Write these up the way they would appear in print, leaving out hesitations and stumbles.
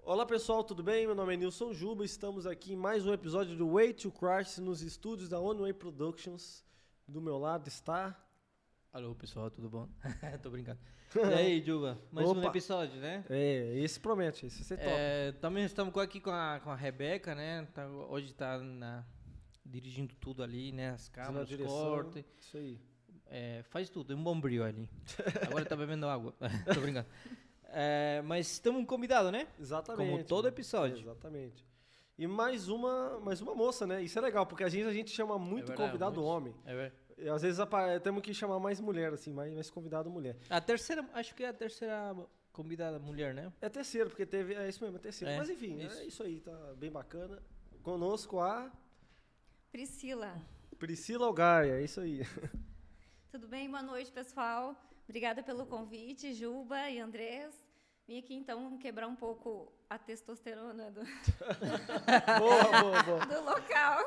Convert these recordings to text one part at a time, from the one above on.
Olá pessoal, tudo bem? Meu nome é Nilson Juba, estamos aqui em mais um episódio do Way to Crash nos estúdios da One Way Productions. Do meu lado está... Alô pessoal, tudo bom? Tô brincando. E aí, Juba? Mais um Opa. episódio, né? Esse promete, esse você topa. Também estamos aqui com a Rebeca, né? Hoje tá dirigindo tudo ali, né? As câmeras, os cortes. Isso aí. Faz tudo, é um bombril ali. Agora tá bebendo água. Tô brincando. Mas temos um convidado, né? Exatamente. Como todo episódio. Exatamente. E mais uma moça, né? Isso é legal, porque a gente chama muito verdade, convidado muitos. homem. É verdade. E às vezes temos que chamar mais mulher, assim, mais convidado mulher. Acho que é a terceira convidada mulher, né? É terceiro, porque teve... É isso mesmo, é terceiro. Mas enfim, isso. é isso aí, tá bem bacana. Conosco a... Priscila Algaia, é isso aí. Tudo bem? Boa noite, pessoal. Obrigada pelo convite, Juba e Andrés. Vim aqui, então, quebrar um pouco a testosterona do Boa. do local.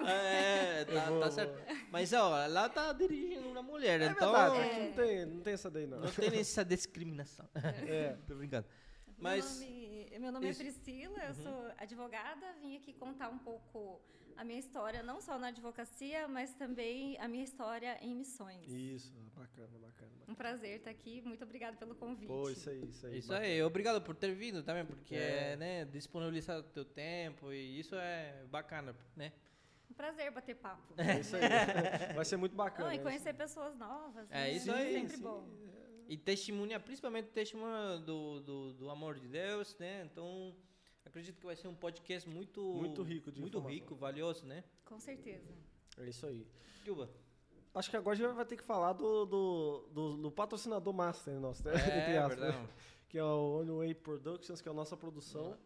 Tá certo. Mas, ó, lá tá dirigindo uma mulher, É então... verdade, aqui não tem essa daí, não. Não tem essa discriminação. Tô brincando. Mas... Meu nome é isso. Priscila, eu sou advogada. Vim aqui contar um pouco a minha história, não só na advocacia, mas também a minha história em missões. Isso, bacana. Um prazer estar aqui. Muito obrigada pelo convite. Pô, isso aí. Isso aí, obrigado por ter vindo também, porque né, disponibilizar o teu tempo e isso é bacana, né? Um prazer bater papo. É isso aí. Vai ser muito bacana. E conhecer pessoas novas. É isso né? aí. Sempre bom. E testemunha, principalmente testemunha do amor de Deus, né? Então, acredito que vai ser um podcast muito rico de informação. rico, valioso, né? Com certeza. É isso aí. Juba. Acho que agora a gente vai ter que falar do patrocinador master nosso, né? Entre aspas, verdade. né? Que é o One Way Productions, que é a nossa produção.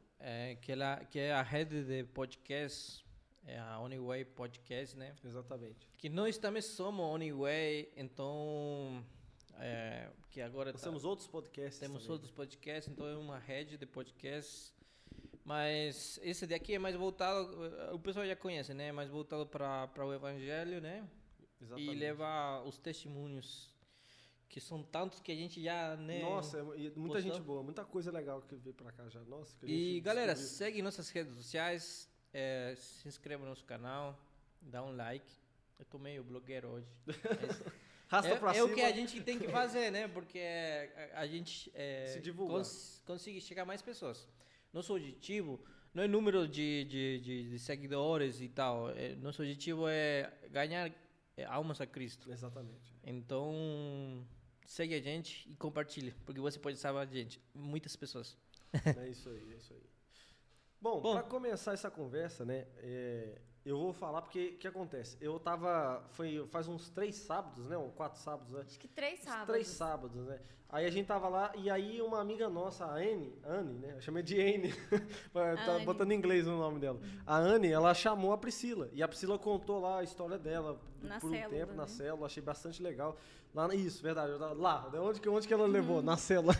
Que é a rede de podcast, é a Onyway Podcast, né? Exatamente. Que nós também somos Onyway, então... que agora Nós temos outros podcasts temos também. outros podcasts, então é uma rede de podcasts, mas esse daqui é mais voltado, o pessoal já conhece, né? Mais voltado para o evangelho, né? Exatamente. E leva os testemunhos, que são tantos que a gente já, né? Nossa, e muita postou. gente boa, muita coisa legal que veio pra cá já. Nossa, que a E gente galera, descobriu. segue nossas redes sociais, se inscreva no nosso canal, dá um like. Eu tô meio blogueiro hoje. Rasta pra É cima. o que a gente tem que fazer, né? Porque a gente Se divulgar. consegue chegar a mais pessoas. Nosso objetivo não é número de seguidores e tal. Nosso objetivo é ganhar almas a Cristo. Exatamente. Então, segue a gente e compartilhe, porque você pode salvar a gente, muitas pessoas. É isso aí. Bom, para começar essa conversa, né, eu vou falar porque o que acontece? Faz uns 3 sábados, né, ou 4 sábados, né? Acho que 3 sábados. 3 sábados, né? Aí a gente tava lá e aí uma amiga nossa, a Anne, né? Eu chamei de Anne, tá Anne. botando em inglês o nome dela. A Anne, ela chamou a Priscila e a Priscila contou lá a história dela Na por um célula, tempo na né? célula, achei bastante legal. Isso, verdade. Lá, onde que ela levou? Na célula.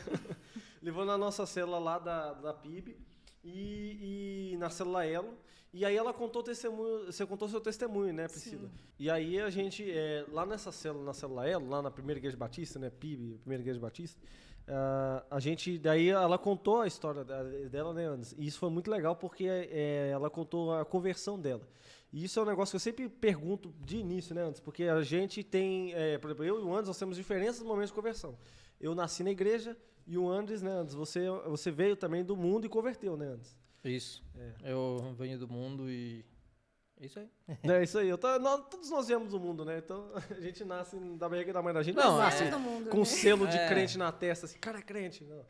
Levou na nossa célula lá da PIB e na célula Elo. E aí ela contou o testemunho, você contou seu testemunho, né, Priscila? Sim. E aí a gente, lá nessa célula, na célula Elo, lá na Primeira Igreja Batista, né, PIB, Primeira Igreja Batista, daí ela contou a história dela, né, Anderson? E isso foi muito legal porque ela contou a conversão dela. E isso é um negócio que eu sempre pergunto de início, né, Anderson? Porque a gente tem, por exemplo, eu e o Anderson, nós temos diferentes momentos de conversão. Eu nasci na igreja e o Anderson, né, Anderson, você veio também do mundo e converteu, né, Anderson? Isso. Eu venho do mundo e é isso aí. É isso aí. Todos nós viemos do mundo, né? Então a gente nasce da barriga da mãe da gente, Não, não nasce do mundo, com né? um selo de crente na testa, assim, cara é crente. Não.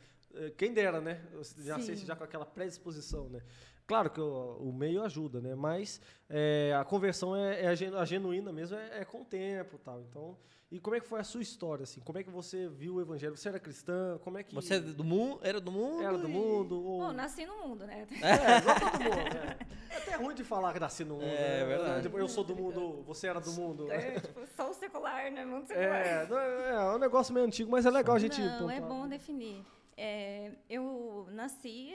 Quem dera, né? Você já Sim. nascesse já com aquela predisposição, né? Claro que o meio ajuda, né? Mas a conversão a genuína mesmo com o tempo e tal. Então, e como é que foi a sua história, assim? Como é que você viu o evangelho? Você era cristã? Como é que... Você é do mundo? Era do mundo? Era do mundo? Ou... Bom, nasci no mundo, né? igual todo mundo, né? É até ruim de falar que nasci no mundo. É né? verdade. Tipo, eu sou do mundo, você era do mundo. Tipo, sou secular, né? Mundo secular. É um negócio meio antigo, mas é legal a gente... Não, é pontuar. bom definir. Eu nasci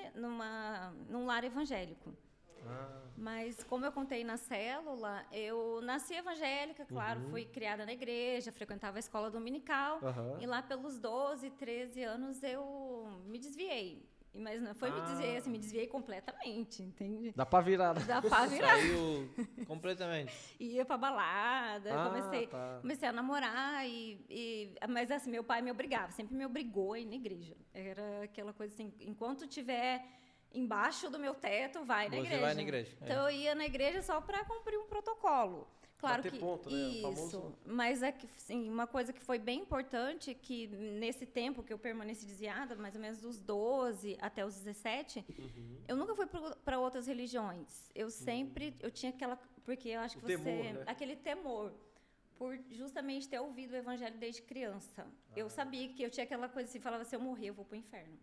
num lar evangélico. Mas como eu contei na célula, eu nasci evangélica, claro, fui criada na igreja, frequentava a escola dominical. Aham. E lá pelos 12, 13 anos eu me desviei. Mas não foi me desviei, assim, me desviei completamente, entende? Dá pra virar. Dá pra virar. Saiu completamente. Ia pra balada, Tá. comecei a namorar, mas assim, meu pai me obrigava, sempre me obrigou a ir na igreja. Era aquela coisa assim, enquanto tiver embaixo do meu teto, vai na igreja. Você vai na igreja. Então eu ia na igreja só para cumprir um protocolo. Claro Bater que ponto, né? isso, Famoso... mas é que sim, uma coisa que foi bem importante que nesse tempo que eu permaneci desviada, mais ou menos dos 12 até os 17, eu nunca fui para outras religiões. Eu sempre eu tinha aquela, porque eu acho que você temor, né? aquele temor por justamente ter ouvido o evangelho desde criança. Eu sabia que eu tinha aquela coisa assim, falava, se eu morrer, eu vou pro inferno.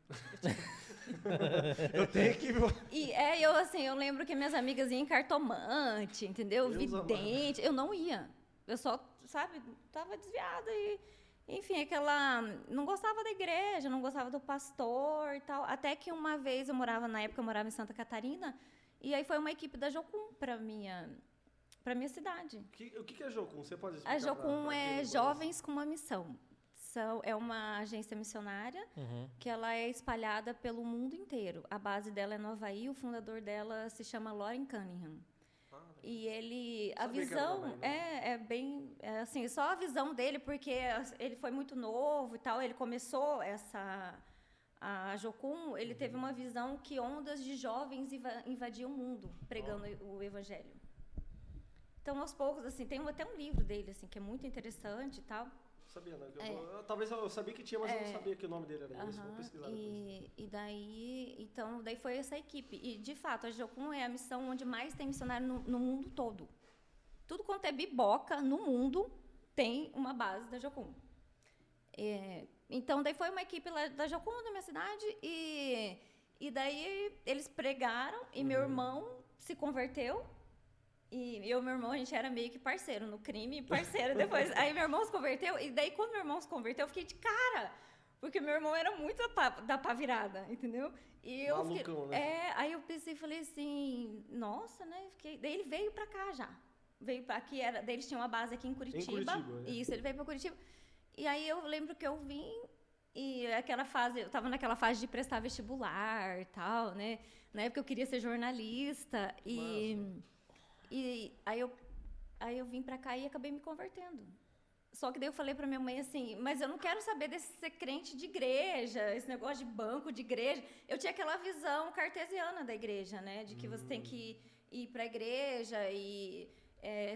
Eu tenho que... Eu lembro que minhas amigas iam em cartomante, entendeu? Vidente. Eu não ia. Eu só, sabe, tava desviada e... Enfim, não gostava da igreja, não gostava do pastor e tal. Até que uma vez na época eu morava em Santa Catarina, e aí foi uma equipe da Jocum para minha cidade. O que é Jocum? Você pode explicar? A Jocum é Jovens com uma Missão. É uma agência missionária que ela é espalhada pelo mundo inteiro. A base dela é no Havaí, o fundador dela se chama Loren Cunningham. E a visão assim, só a visão dele, porque ele foi muito novo e tal, ele começou a Jocum, ele teve uma visão que ondas de jovens invadiam o mundo, pregando o evangelho. Então, aos poucos, assim, tem até um livro dele, assim, que é muito interessante e tal. Sabia, né? Talvez eu sabia que tinha, mas eu não sabia que o nome dele era esse. Vou pesquisar depois. Daí foi essa equipe. E, de fato, a Jocum é a missão onde mais tem missionário no mundo todo. Tudo quanto é biboca no mundo tem uma base da Jocum. Então, daí foi uma equipe lá da Jocum, da minha cidade, e daí eles pregaram, e meu irmão se converteu. E eu e meu irmão, a gente era meio que parceiro no crime, parceiro depois. Aí meu irmão se converteu, e daí quando meu irmão se converteu, eu fiquei de cara, porque meu irmão era muito da pá virada, entendeu? E eu Malucão, né? aí eu pensei, falei assim, nossa, né? Daí ele veio pra cá já. Veio pra aqui, daí eles tinham uma base aqui em Curitiba. Isso, ele veio pra Curitiba. E aí eu lembro que eu vim, e eu tava naquela fase de prestar vestibular e tal, né? Na época eu queria ser jornalista, E aí eu vim pra cá e acabei me convertendo. Só que daí eu falei pra minha mãe assim, mas eu não quero saber desse ser crente de igreja, esse negócio de banco de igreja. Eu tinha aquela visão cartesiana da igreja, né? De que você tem que ir pra igreja e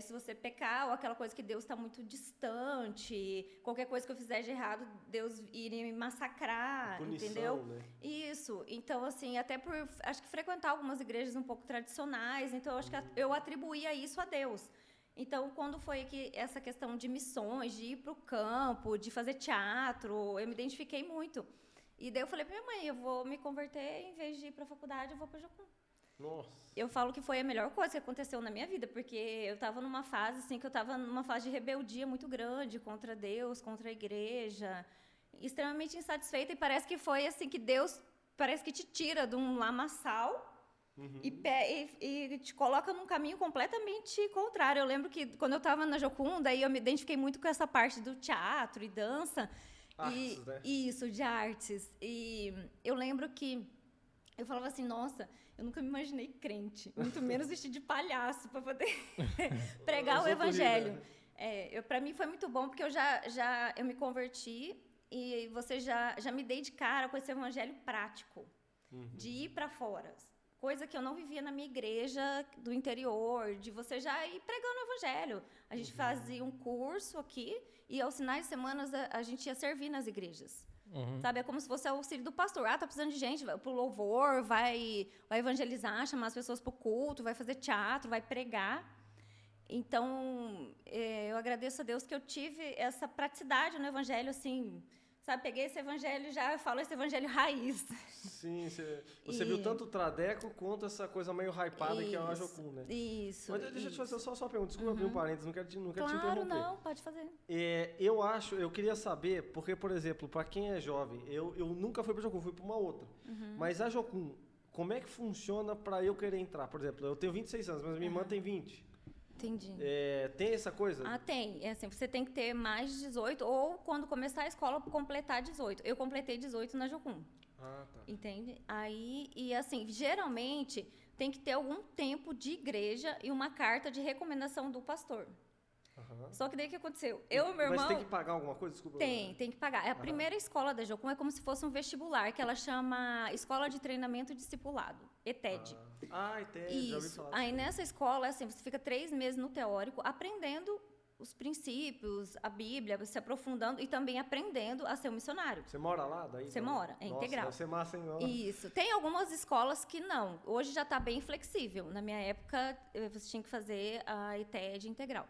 se você pecar, ou aquela coisa que Deus está muito distante, qualquer coisa que eu fizer de errado, Deus iria me massacrar, punição, entendeu? Né? Isso. Então, assim, até por, acho que frequentar algumas igrejas um pouco tradicionais, então eu acho que eu atribuía isso a Deus. Então, quando foi que essa questão de missões, de ir para o campo, de fazer teatro, eu me identifiquei muito. E daí eu falei para minha mãe, eu vou me converter, em vez de ir para a faculdade, eu vou para Jocum. Nossa. Eu falo que foi a melhor coisa que aconteceu na minha vida, porque eu estava numa fase assim, que eu estava numa fase de rebeldia muito grande contra Deus, contra a igreja, extremamente insatisfeita, e parece que foi assim que Deus parece que te tira de um lamaçal e te coloca num caminho completamente contrário. Eu lembro que quando eu estava na Jocum, daí eu me identifiquei muito com essa parte do teatro e dança. Artes, né? Isso, de artes. E eu lembro que eu falava assim, nossa, eu nunca me imaginei crente, muito menos vestir de palhaço para poder pregar o evangelho. Para mim foi muito bom, porque eu me converti e você já me dei de cara com esse evangelho prático, de ir para fora. Coisa que eu não vivia na minha igreja do interior, de você já ir pregando o evangelho. A gente fazia um curso aqui e aos finais de semana a gente ia servir nas igrejas. Sabe, é como se fosse o auxílio do pastor. Tá precisando de gente, vai pro louvor, vai evangelizar, chamar as pessoas pro culto, vai fazer teatro, vai pregar. Então, eu agradeço a Deus que eu tive essa praticidade no evangelho, assim, sabe, peguei esse evangelho eu falo esse evangelho raiz. Sim, você viu tanto o Tradeco quanto essa coisa meio hypada que é a Jocum, né? Isso. Mas deixa eu te fazer só uma pergunta, desculpa abrir um parênteses, não quero te interromper. Claro, não, pode fazer. Eu queria saber, porque, por exemplo, para quem é jovem, eu nunca fui para Jocum, fui para uma outra. Mas a Jocum, como é que funciona para eu querer entrar? Por exemplo, eu tenho 26 anos, mas minha irmã tem 20. Entendi. Tem essa coisa? Tem. É assim, você tem que ter mais de 18, ou quando começar a escola, completar 18. Eu completei 18 na Jocum. Ah, tá. Entende? Aí, e assim, geralmente tem que ter algum tempo de igreja e uma carta de recomendação do pastor. Aham. Só que daí o que aconteceu? Eu e meu irmão... Mas tem que pagar alguma coisa? Desculpa. Tem que pagar. A primeira escola da Jocum é como se fosse um vestibular, que ela chama Escola de Treinamento Discipulado, ETED. ETED, já ouvi Isso. falar Aí disso. nessa escola, assim, você fica 3 meses no teórico, aprendendo os princípios, a Bíblia, se aprofundando e também aprendendo a ser um missionário. Você mora lá? Daí, Você mora, é Nossa, integral. deve ser massa, hein? Não? Isso. Tem algumas escolas que não. Hoje já está bem flexível. Na minha época, você tinha que fazer a ETED integral.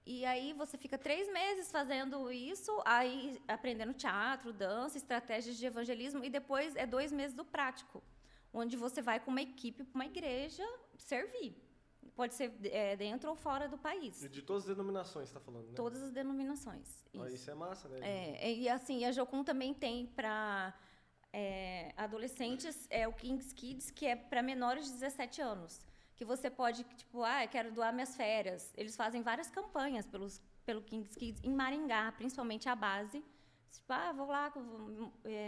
E aí você fica 3 meses fazendo isso, aí aprendendo teatro, dança, estratégias de evangelismo, e depois é 2 meses do prático, onde você vai com uma equipe para uma igreja servir. Pode ser dentro ou fora do país. De todas as denominações, você está falando, né? Todas as denominações. Isso é massa, né? E assim, a Jocum também tem para adolescentes, o King's Kids, que é para menores de 17 anos. Que você pode, tipo, quero doar minhas férias. Eles fazem várias campanhas pelo King's Kids em Maringá, principalmente a base. Tipo, vou lá com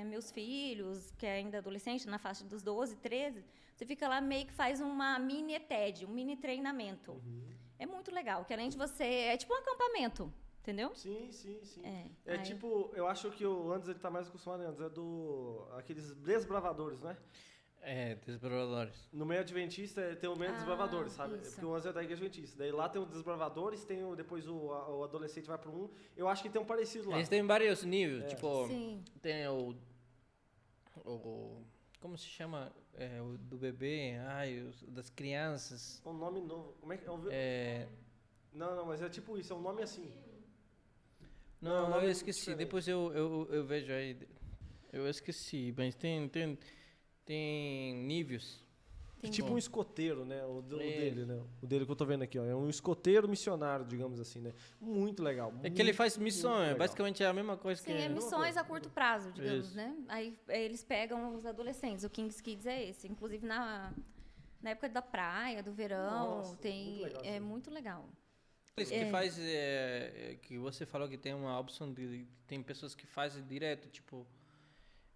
meus filhos, que é ainda adolescente, na faixa dos 12, 13. Você fica lá, meio que faz uma mini ETED, um mini treinamento. É muito legal, que além de você... É tipo um acampamento, entendeu? Sim. Aí... tipo, eu acho que o Anderson ele tá mais acostumado, Anderson, aqueles desbravadores, né? Desbravadores. No meio adventista tem o meio desbravadores, sabe? Isso. Porque o Anderson é da igreja adventista. Daí lá tem os desbravadores, depois o adolescente vai para um. Eu acho que tem um parecido lá. Eles têm vários níveis, tipo, Sim. tem o como se chama? O do bebê, das crianças. Um nome novo. Como é que Não, mas é tipo isso, é um nome assim. Não, nome eu esqueci. diferente. Depois eu vejo aí. Eu esqueci, mas tem níveis. Tem Tipo um escoteiro, né? O dele, né? O dele que eu tô vendo aqui, ó. É um escoteiro missionário, digamos assim, né? Muito legal. É que ele faz missões, legal. basicamente é a mesma coisa Sim, que... missões a curto prazo, digamos, Isso. né? Aí eles pegam os adolescentes. O King's Kids é esse. Inclusive na época da praia, do verão, Nossa, muito legal, é sim. muito legal. Eles que faz, que você falou que tem uma opção tem pessoas que fazem direto, tipo,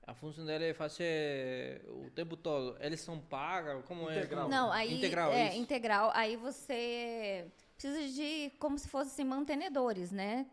a função dela é fazer o tempo todo. Eles são pagos, como Integral. Não, aí Integral, isso. integral. Aí você precisa de como se fossem mantenedores, né?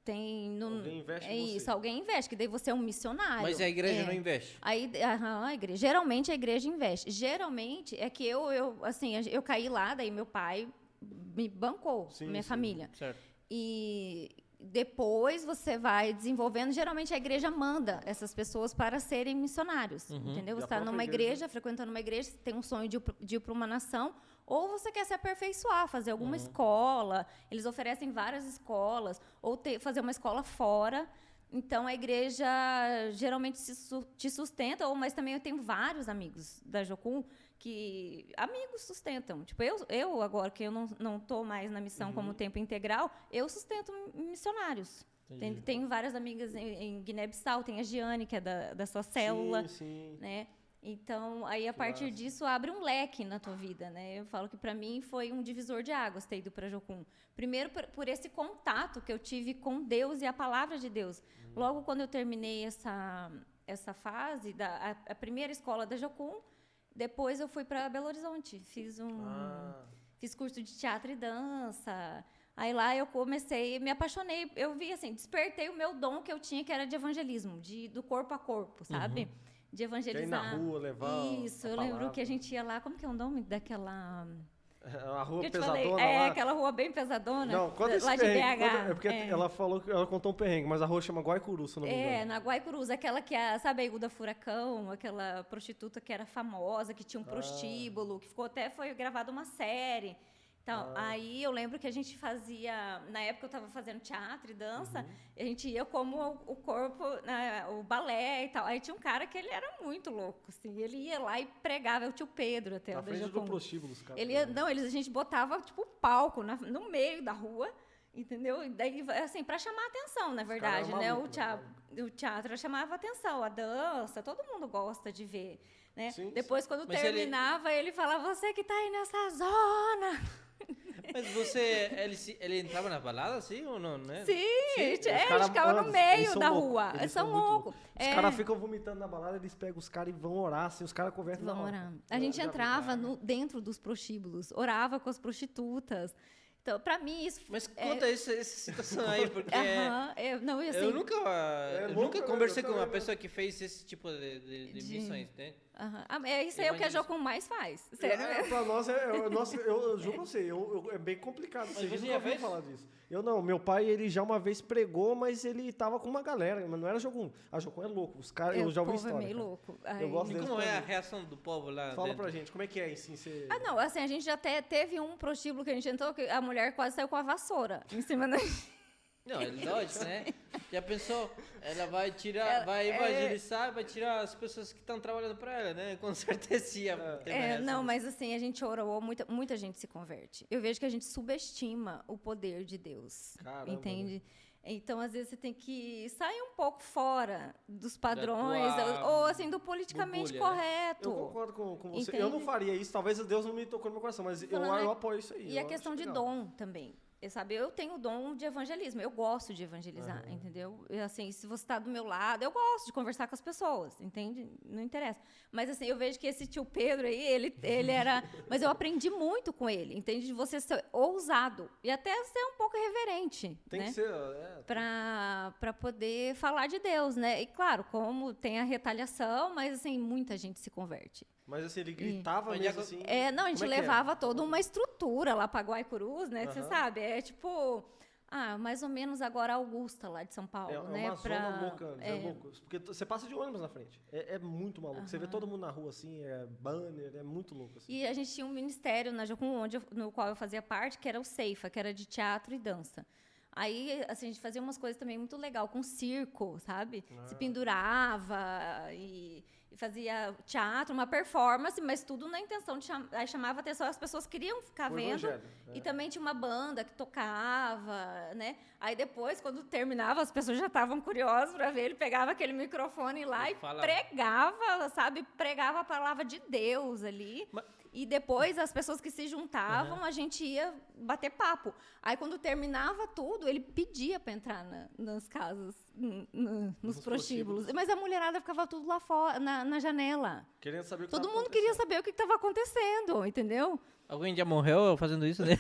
Alguém investe em você. Isso, alguém investe, que daí você é um missionário. Mas a igreja não investe. Aí, a igreja, geralmente a igreja investe. Geralmente é que eu caí lá, daí meu pai me bancou, minha família. Certo. E depois você vai desenvolvendo. Geralmente a igreja manda essas pessoas para serem missionários, entendeu? E Você a está própria numa igreja- igreja, frequentando uma igreja, você tem um sonho de ir para uma nação, ou você quer se aperfeiçoar, fazer alguma escola. Eles oferecem várias escolas, ou fazer uma escola fora. Então, a igreja geralmente te sustenta, mas também eu tenho vários amigos da Jocum que amigos sustentam. Tipo, eu agora, que eu não estou mais na missão como tempo integral, eu sustento missionários. Tenho várias amigas em Guiné-Bissau, tem a Giane, que é da sua célula. Sim. Né? Então, aí a partir disso abre um leque na tua vida, né? Eu falo que para mim foi um divisor de águas ter ido para Jocum. Primeiro por esse contato que eu tive com Deus e a palavra de Deus. Logo quando eu terminei essa fase a primeira escola da Jocum, depois eu fui para Belo Horizonte, fiz curso de teatro e dança. Aí lá eu me apaixonei, eu vi assim, despertei o meu dom que eu tinha, que era de evangelismo, do corpo a corpo, sabe? De evangelizar. Quer ir na rua, levar Isso, a eu lembro palavra. que a gente ia lá, como que é o nome daquela... A rua que eu te pesadona falei? lá. Aquela rua bem pesadona, Não, conta esse lá de perrengue. BH. É porque ela falou que ela contou um perrengue, mas a rua chama Guaicuru, se eu não me engano. Na Guaicurus, aquela que sabe a Iguda Furacão, aquela prostituta que era famosa, que tinha um prostíbulo, que foi gravada uma série. Então, aí eu lembro que a gente fazia, na época eu estava fazendo teatro e dança, a gente ia como o corpo, o balé e tal. Aí tinha um cara que ele era muito louco, assim, ele ia lá e pregava, o tio Pedro até. Na frente do prostíbulo, os caras. A gente botava, tipo, palco no meio da rua, entendeu? E daí, assim, para chamar a atenção, na verdade, né? O teatro chamava atenção, a dança, todo mundo gosta de ver, né? Sim, Depois, quando Mas terminava, ele falava, você que tá aí nessa zona... Mas ele entrava na balada assim ou não, né? Sim, eles ficavam no meio da rua. Eles são loucos. Os caras ficam vomitando na balada, eles pegam os caras e vão orar, assim, os caras conversam na hora. Orar. A gente entrava dentro dos prostíbulos, orava com as prostitutas. Então, pra mim, isso... Mas conta essa situação aí, porque... assim, eu nunca conversei com uma pessoa que fez esse tipo de missões, né? Isso aí é o que a Jocum mais faz. Sério. Pra nós, eu juro pra você, é bem complicado. Você nunca ouviu falar disso. Eu não, meu pai, ele já uma vez pregou, mas ele tava com uma galera, mas não era Jocum. A Jocum é louco, os caras, eu já ouvi história. O povo é meio louco. Eu gosto e como é a reação do povo lá Fala dentro? pra gente, como é que é assim? Não, assim, a gente já até teve um prostíbulo que a gente entrou, que a mulher quase saiu com a vassoura em cima da gente. Não, é lógico, né? Já pensou? Ela vai tirar, vai evangelizar, vai tirar as pessoas que estão trabalhando para ela, né? Com certeza ia ter não, mas assim, a gente orou, muita gente se converte. Eu vejo que a gente subestima o poder de Deus. Caramba, entende? Né? Então, às vezes, você tem que sair um pouco fora dos padrões, ou assim, do politicamente correto. Eu concordo com você. Entende? Eu não faria isso, talvez Deus não me tocou no meu coração, mas eu apoio isso aí. E a questão de dom também. Eu tenho o dom de evangelismo, eu gosto de evangelizar, entendeu? Assim, se você está do meu lado, eu gosto de conversar com as pessoas, entende? Não interessa. Mas assim, eu vejo que esse tio Pedro aí, ele era... Mas eu aprendi muito com ele, entende? De você ser ousado e até ser um pouco reverente, Tem né? que ser... Para poder falar de Deus, né? E claro, como tem a retaliação, mas assim, muita gente se converte. Mas assim, ele gritava mesmo assim? Não, a gente levava toda uma estrutura lá para Guaicurus, né? Que você sabe, é tipo... mais ou menos agora Augusta, lá de São Paulo, né? É uma zona louca, é louco. Porque você passa de ônibus na frente. É muito maluco. Você vê todo mundo na rua, assim, banner, é muito louco. Assim. E a gente tinha um ministério na Jocum, no qual eu fazia parte, que era o Ceifa, que era de teatro e dança. Aí, assim, a gente fazia umas coisas também muito legal, com circo, sabe? Se pendurava e fazia teatro, uma performance, mas tudo na intenção de aí chamava atenção, as pessoas queriam ficar vendo. E também tinha uma banda que tocava, né? Aí depois, quando terminava, as pessoas já estavam curiosas para ver, ele pegava aquele microfone lá e pregava, sabe? Pregava a palavra de Deus ali. E depois, as pessoas que se juntavam, a gente ia bater papo. Aí, quando terminava tudo, ele pedia para entrar nas casas, nos prostíbulos. Mas a mulherada ficava tudo lá fora, na janela. Querendo saber o que todo mundo queria saber o que estava acontecendo, entendeu? Alguém já morreu fazendo isso, né?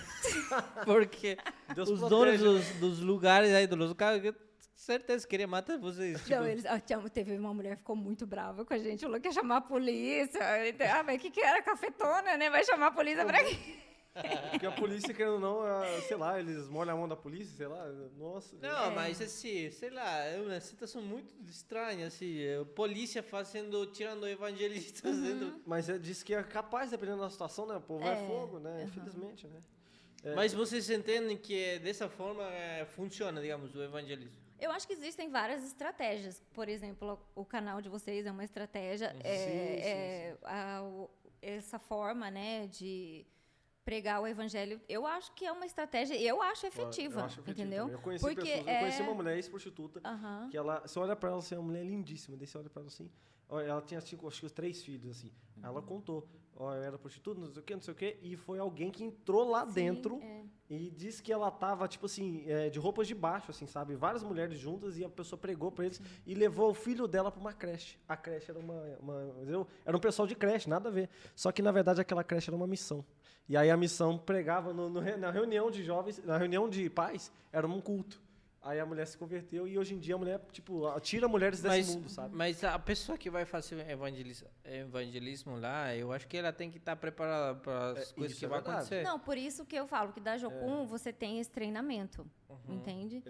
Porque Deus os donos dos lugares aí, dos caras... Certeza, queria matar vocês. Não, teve uma mulher que ficou muito brava com a gente, falou que ia chamar a polícia. Mas o que era? Cafetona, né? Vai chamar a polícia pra quê? Porque a polícia, querendo ou não, sei lá, eles molham a mão da polícia, sei lá, nossa. Não, mas assim, sei lá, é uma situação muito estranha, assim, polícia tirando evangelistas dentro. Mas diz que é capaz, dependendo da situação, né? O povo é fogo, né? Infelizmente, né? Mas vocês entendem que dessa forma funciona, digamos, o evangelismo? Eu acho que existem várias estratégias. Por exemplo, o canal de vocês é uma estratégia. Essa forma, né, de pregar o evangelho, eu acho que é uma estratégia, eu acho efetiva, entendeu? Eu conheci pessoas, eu conheci uma mulher ex-prostituta, que você olha pra ela, assim, é uma mulher lindíssima, daí você olha pra ela assim, ela tinha, acho que 3 filhos, assim, ela contou, eu era prostituta, não sei o que, e foi alguém que entrou lá dentro e disse que ela tava, tipo assim, de roupas de baixo, assim, sabe? Várias mulheres juntas e a pessoa pregou pra eles e levou o filho dela pra uma creche. A creche era era um pessoal de creche, nada a ver. Só que, na verdade, aquela creche era uma missão. E aí a missão pregava na reunião de jovens, na reunião de pais, era um culto. Aí a mulher se converteu e hoje em dia a mulher, tipo, tira mulheres desse mundo, sabe? Mas a pessoa que vai fazer evangelismo lá, eu acho que ela tem que estar preparada para as coisas que vão acontecer. Não, por isso que eu falo que da Jocum você tem esse treinamento, entende?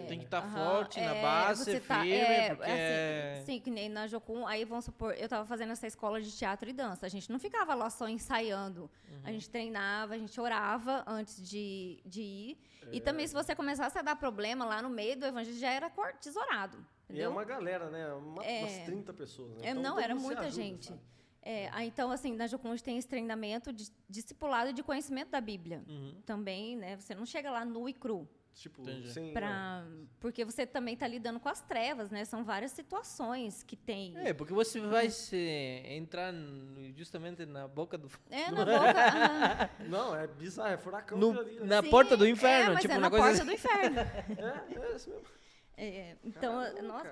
Tem que estar forte na base, firme, porque... sim, que nem na Jocum, aí vamos supor, eu estava fazendo essa escola de teatro e dança, a gente não ficava lá só ensaiando, a gente treinava, a gente orava antes de ir, e também se você começasse a dar problema lá no meio do evangelho, já era tesourado. Entendeu? E é uma galera, né? Umas 30 pessoas. Né? Então, era muita gente. Então, assim, na Jocum a gente tem esse treinamento de discipulado e de conhecimento da Bíblia. Também, né? Você não chega lá nu e cru. Tipo, porque você também tá lidando com as trevas, né? São várias situações que tem. Porque você vai entrar justamente na boca do... Na boca... Não, é bizarro, é furacão ali. Na porta do inferno. Mas tipo, na coisa porta do inferno. É isso mesmo. Então,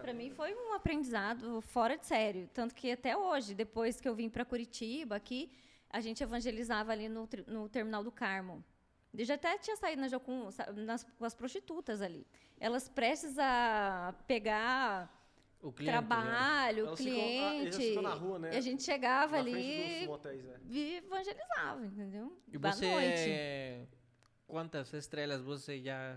para mim foi um aprendizado fora de sério. Tanto que até hoje, depois que eu vim para Curitiba, aqui, a gente evangelizava ali no Terminal do Carmo. Eu já até tinha saído na Jocum com as prostitutas ali. Elas prestes a pegar o cliente, trabalho, né? o cliente. Eles ficam na rua, né? E a gente chegava na ali motéis, né? e evangelizava, entendeu? E da noite. Quantas estrelas você já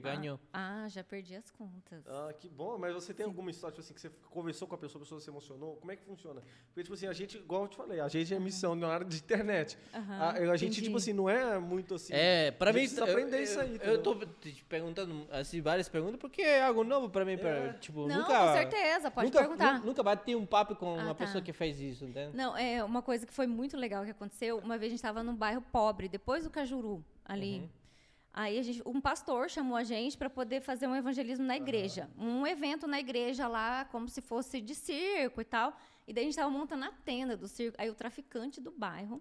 ganhou? Já perdi as contas. Que bom, mas você tem alguma história, tipo assim, que você conversou com a pessoa se emocionou? Como é que funciona? Porque, tipo assim, a gente, igual eu te falei, a gente é missão na área de internet. A gente, tipo assim, não é muito assim... Pra mim... precisa aprender isso aí. Eu tô te perguntando, assim, várias perguntas, porque é algo novo pra mim. Tipo, não, nunca, com certeza, pode perguntar. Nunca bati um papo com uma pessoa que fez isso, entende? Não, uma coisa que foi muito legal que aconteceu, uma vez a gente estava num bairro pobre, depois do Cajuru, ali... Aí um pastor chamou a gente para poder fazer um evangelismo na igreja. Um evento na igreja lá, como se fosse de circo e tal. E daí a gente estava montando a tenda do circo. Aí o traficante do bairro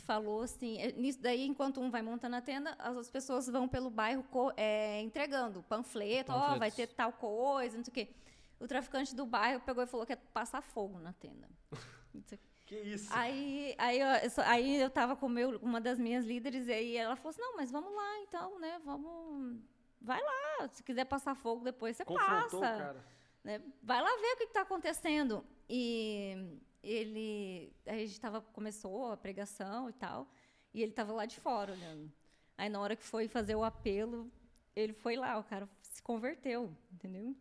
falou assim... Nisso daí, enquanto um vai montando a tenda, as outras pessoas vão pelo bairro entregando panfleto. Vai ter tal coisa, não sei o quê. O traficante do bairro pegou e falou que ia passar fogo na tenda. Que isso? Aí eu tava com uma das minhas líderes e aí ela falou assim, não, mas vamos lá então, né? Vai lá, se quiser passar fogo depois você Confrontou passa. O cara. Né? Vai lá ver o que está acontecendo. E a gente começou a pregação e tal, e ele estava lá de fora olhando. Aí na hora que foi fazer o apelo, ele foi lá, o cara se converteu, entendeu?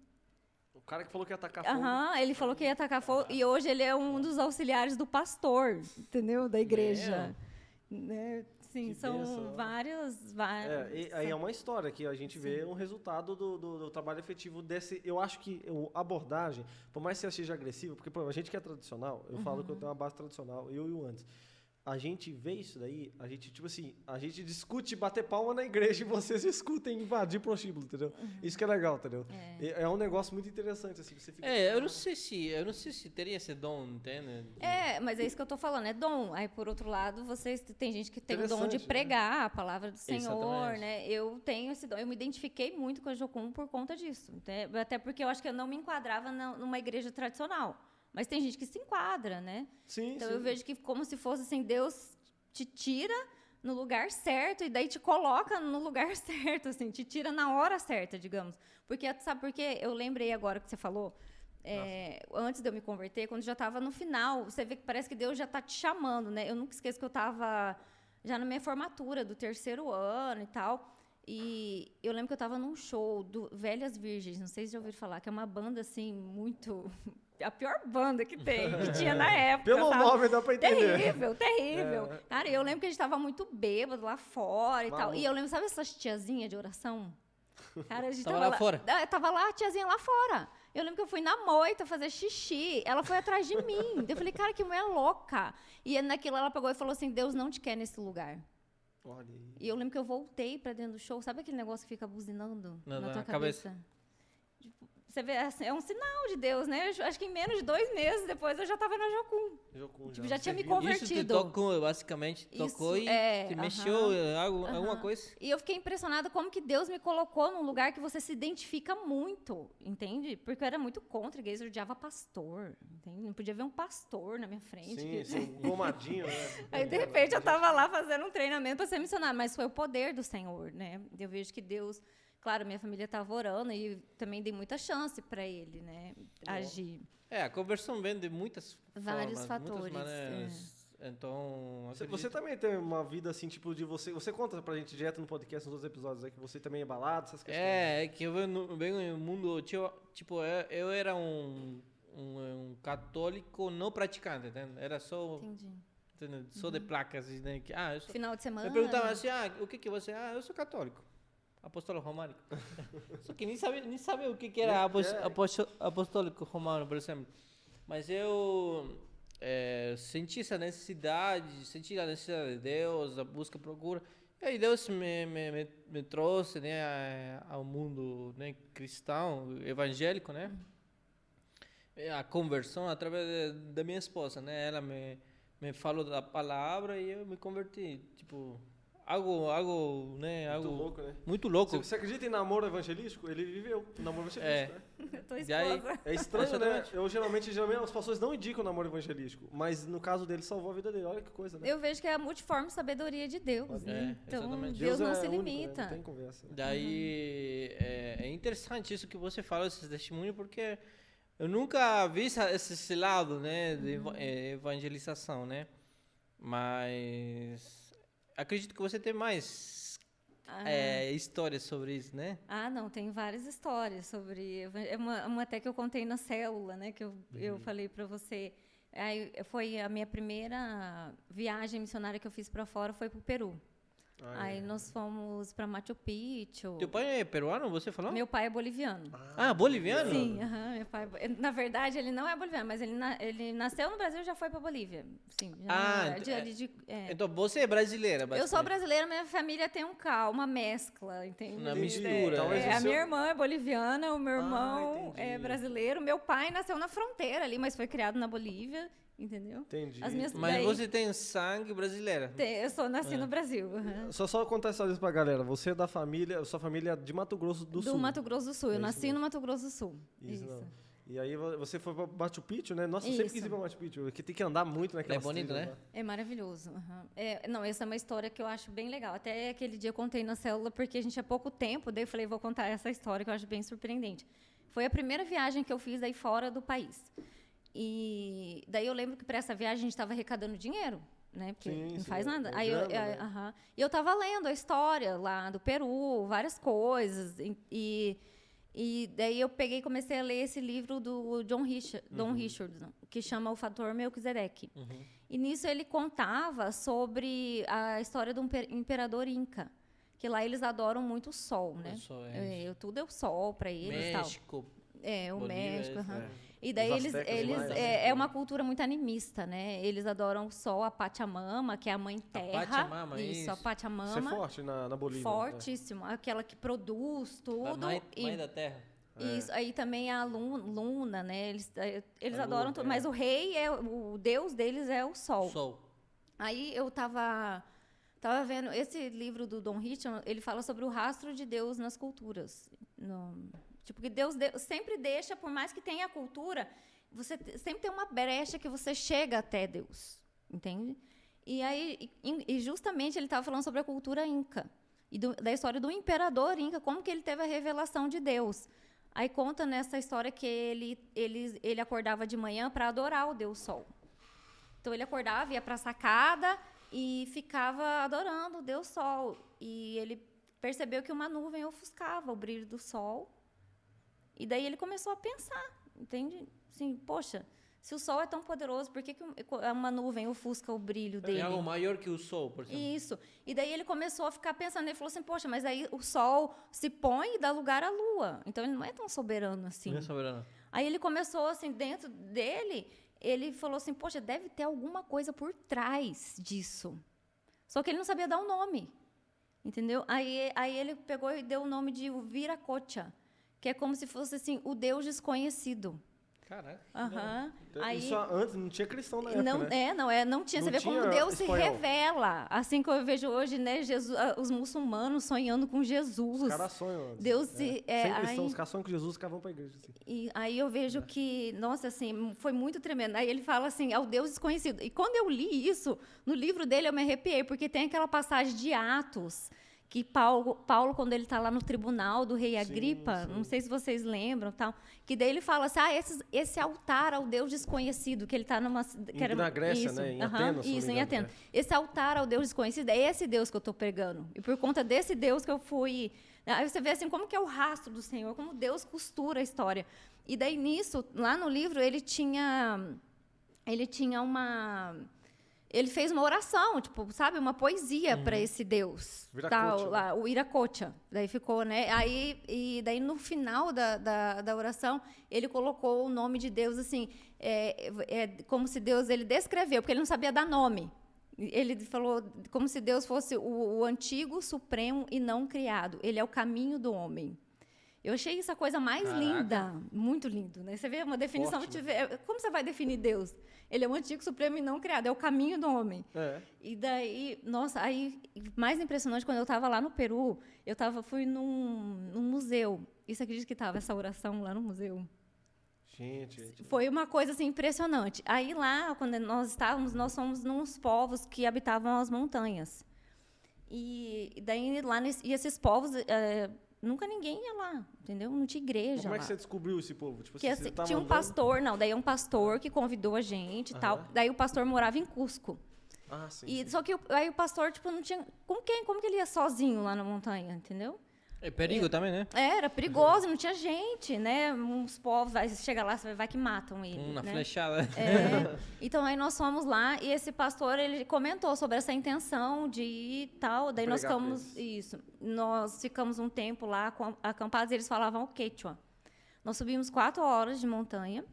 O cara que falou que ia atacar fogo. Ele falou que ia atacar fogo. E hoje ele é um dos auxiliares do pastor, entendeu? Da igreja. Né? Sim, que são benção. vários. Aí é uma história que a gente vê um resultado do trabalho efetivo desse. Eu acho que a abordagem, por mais que seja agressiva, porque a gente que é tradicional, eu falo que eu tenho uma base tradicional, eu e o Andes. A gente vê isso daí, a gente, tipo assim, a gente discute bater palma na igreja e vocês escutem invadir prostíbulo, entendeu? Isso que é legal, entendeu? É um negócio muito interessante, assim, que você fica... eu não sei se teria esse dom, entende? Mas é isso que eu tô falando, é dom. Aí, por outro lado, tem gente que tem o dom de pregar a palavra do Senhor, exatamente. Né? Eu tenho esse dom, eu me identifiquei muito com a Jocum por conta disso. Até porque eu acho que eu não me enquadrava numa igreja tradicional. Mas tem gente que se enquadra, né? Sim, então eu vejo que como se fosse assim, Deus te tira no lugar certo e daí te coloca no lugar certo, assim, te tira na hora certa, digamos. Porque, sabe por quê? Eu lembrei agora que você falou, antes de eu me converter, quando já estava no final, você vê que parece que Deus já está te chamando, né? Eu nunca esqueço que eu estava já na minha formatura do 3º ano e tal, e eu lembro que eu estava num show do Velhas Virgens, não sei se já ouviram falar, que é uma banda, assim, muito... A pior banda que tinha na época. Pelo nome dá pra entender. Terrível. Cara, eu lembro que a gente tava muito bêbado lá fora e tal. E eu lembro, sabe essas tiazinhas de oração? Cara, a gente tava lá fora? Tava lá, a tiazinha lá fora. Eu lembro que eu fui na moita fazer xixi. Ela foi atrás de mim. Eu falei, cara, que mulher louca. E naquilo ela pegou e falou assim, Deus não te quer nesse lugar. Olha aí. E eu lembro que eu voltei pra dentro do show. Sabe aquele negócio que fica buzinando na tua cabeça? Você vê, é um sinal de Deus, né? Eu acho que em menos de 2 meses depois eu já estava na Jocum. Já tinha me convertido. Isso te tocou, basicamente, tocou e te mexeu alguma coisa? E eu fiquei impressionada como que Deus me colocou num lugar que você se identifica muito, entende? Porque eu era muito contra a igreja, eu odiava pastor, entende? Não podia ver um pastor na minha frente. Sim, gomadinho, né? Aí, de repente, eu estava lá fazendo um treinamento para ser missionária, mas foi o poder do Senhor, né? Eu vejo que Deus... Claro, minha família estava orando e também dei muita chance para ele, né, agir. A conversão vem de vários fatores. Muitas maneiras. Então, você também tem uma vida assim, tipo, de você conta pra gente direto no podcast, nos outros episódios, que você também é balado, essas questões. Que eu venho no mundo, tipo, eu era um católico não praticante, entende? Era só... Entendi. Só de placas, né? Final de semana. Eu perguntava assim, o que você... eu sou católico. Apostólico romano. Só que nem sabe o que era apostólico romano, por exemplo. Mas eu senti a necessidade de Deus, a busca, a procura. E aí Deus me trouxe, né, ao mundo, né, cristão, evangélico, né? A conversão através da minha esposa, né? Ela me falou da palavra e eu me converti, tipo, algo, né? Muito Algo louco, né? muito louco. Você acredita em namoro evangelístico? Ele viveu namoro evangelístico, né? Tua E aí- esposa. É estranho, né? Exatamente. Eu geralmente as pessoas não indicam namoro evangelístico, mas no caso dele salvou a vida dele. Olha que coisa, né? Eu vejo que é a multiforme sabedoria de Deus, né? Então, exatamente. Deus não é se único, né? limita. Não tem conversa. Daí é interessante isso que você falou, esse testemunho, porque eu nunca vi esse lado, né, de evangelização, né? Mas acredito que você tem mais histórias sobre isso, né? Ah, não, tem várias histórias sobre... uma até que eu contei na célula, né? Que eu falei para você. Aí, foi a minha primeira viagem missionária que eu fiz para fora, foi para o Peru. Aí nós fomos para Machu Picchu. Teu pai é peruano, você falou? Meu pai é boliviano. Ah, boliviano? Sim, meu pai. Na verdade, ele não é boliviano, mas ele nasceu no Brasil e já foi para Bolívia. Sim, Então você é brasileira, Eu sou basicamente. brasileira, minha família tem uma mescla, entende? Uma mistura. Talvez A o seu- minha irmã é boliviana, o meu irmão entendi. é brasileiro, meu pai nasceu na fronteira ali, mas foi criado na Bolívia, entendeu? Entendi. As minhas Mas daí, você tem sangue brasileira. eu nasci no Brasil. Só contar essa vez pra galera. Você é da família, sua família é de Mato Grosso do Sul. Do Mato Grosso do Sul. Eu É isso nasci mesmo. no Mato Grosso do Sul. Isso, não. E aí você foi pra Machu Picchu, né? Nossa, eu sempre quis Isso. ir pra Machu Picchu, porque tem que andar muito naquela É bonito, né? É maravilhoso. Não, essa é uma história que eu acho bem legal. Até aquele dia eu contei na célula, porque a gente tinha pouco tempo, daí eu falei, vou contar essa história que eu acho bem surpreendente. Foi a primeira viagem que eu fiz aí fora do país. E daí eu lembro que para essa viagem a gente estava arrecadando dinheiro, né? Porque Sim, não sim, faz nada. é Aí grana, né? E eu estava lendo a história lá do Peru, várias coisas. E daí eu peguei e comecei a ler esse livro do Don Richardson, que chama O Fator Melquisedeque. E nisso ele contava sobre a história do imperador Inca, que lá eles adoram muito o sol, né? O sol, Tudo é o sol para eles e tal. México. O Bolívia, México, isso, E daí Os astecas maias, é uma cultura muito animista, né? Eles adoram o sol, a Pachamama, que é a mãe terra. Pachamama, a isso. Isso é Pachamama. forte na Bolívia. Fortíssimo, aquela que produz tudo. Mãe da terra. Isso, aí também a luna, né? Eles A adoram lua, tudo, mas o rei o deus deles é o sol. Sol. Aí eu tava vendo esse livro do Don Richard, ele fala sobre o rastro de Deus nas culturas. Tipo, que Deus sempre deixa, por mais que tenha a cultura, você sempre tem uma brecha que você chega até Deus, entende? E aí, justamente ele estava falando sobre a cultura inca e da história do imperador inca, como que ele teve a revelação de Deus. Aí conta nessa história que ele acordava de manhã para adorar o Deus Sol. Então ele acordava, ia para a sacada e ficava adorando o Deus Sol. E ele percebeu que uma nuvem ofuscava o brilho do sol. E daí ele começou a pensar, entende? Assim, poxa, se o sol é tão poderoso, por que uma nuvem ofusca o brilho dele? É algo maior que o sol, por exemplo. Isso. E daí ele começou a ficar pensando, ele falou assim, poxa, mas aí o sol se põe e dá lugar à lua. Então ele não é tão soberano assim. Não é soberano. Aí ele começou, assim, dentro dele, ele falou assim, poxa, deve ter alguma coisa por trás disso. Só que ele não sabia dar um nome, entendeu? Aí ele pegou e deu o nome de Viracocha, que é como se fosse, assim, o Deus desconhecido. Caraca. Aí, Isso antes não tinha cristão na época, né? não tinha. Você Não vê como tinha Deus se espanhol. revela. Assim que eu vejo hoje, né, Jesus, os muçulmanos sonhando com Jesus. Os caras sonham antes. Deus Sem cristão, os caras sonham com Jesus, os caras vão pra igreja. Assim. E aí eu vejo que, nossa, assim, foi muito tremendo. Aí ele fala assim, ao Deus desconhecido. E quando eu li isso, no livro dele eu me arrepiei, porque tem aquela passagem de Atos, que Paulo quando ele está lá no tribunal do rei Agripa, não sei se vocês lembram, tal, que daí ele fala assim, esse altar ao Deus desconhecido, que ele está numa... Na Grécia, isso, né? Em Atenas. se não isso, me em engano, Atenas. né? Esse altar ao Deus desconhecido é esse Deus que eu estou pregando. E por conta desse Deus que eu fui... Aí você vê assim, como que é o rastro do Senhor, como Deus costura a história. E daí, nisso, lá no livro, ele fez uma oração, tipo, sabe, uma poesia para esse Deus, Viracocha, lá, o Viracocha. Daí ficou, né? E daí no final da oração ele colocou o nome de Deus assim, como se Deus ele descreveu, porque ele não sabia dar nome, Ele falou como se Deus fosse o antigo, supremo e não criado. Ele é o caminho do homem. Eu achei essa coisa mais linda, muito lindo, né? Você vê uma definição, Forte, né? como você vai definir Deus? Ele é o antigo, supremo e não criado, é o caminho do homem. E daí, nossa, aí mais impressionante, quando eu estava lá no Peru, fui num museu. E você acredita que estava essa oração lá no museu? Gente. Foi uma coisa assim impressionante. Aí lá, quando nós estávamos, nós somos uns povos que habitavam as montanhas. E daí lá e esses povos nunca ninguém ia lá, entendeu? Não tinha igreja. Como é lá. que você descobriu esse povo? Tipo, Que você tinha um pastor, daí é um pastor que convidou a gente e tal. Daí o pastor morava em Cusco. Sim. E só que aí o pastor tipo não tinha como que ele ia sozinho lá na montanha, entendeu? É perigo também, né? Era perigoso, não tinha gente, né? Uns povos, aí você chega lá, você vai que matam ele. Uma né? flechada. Então, aí nós fomos lá e esse pastor, ele comentou sobre essa intenção de ir e tal. Daí nós ficamos um tempo lá acampados e eles falavam o quechua. Nós subimos 4 horas de montanha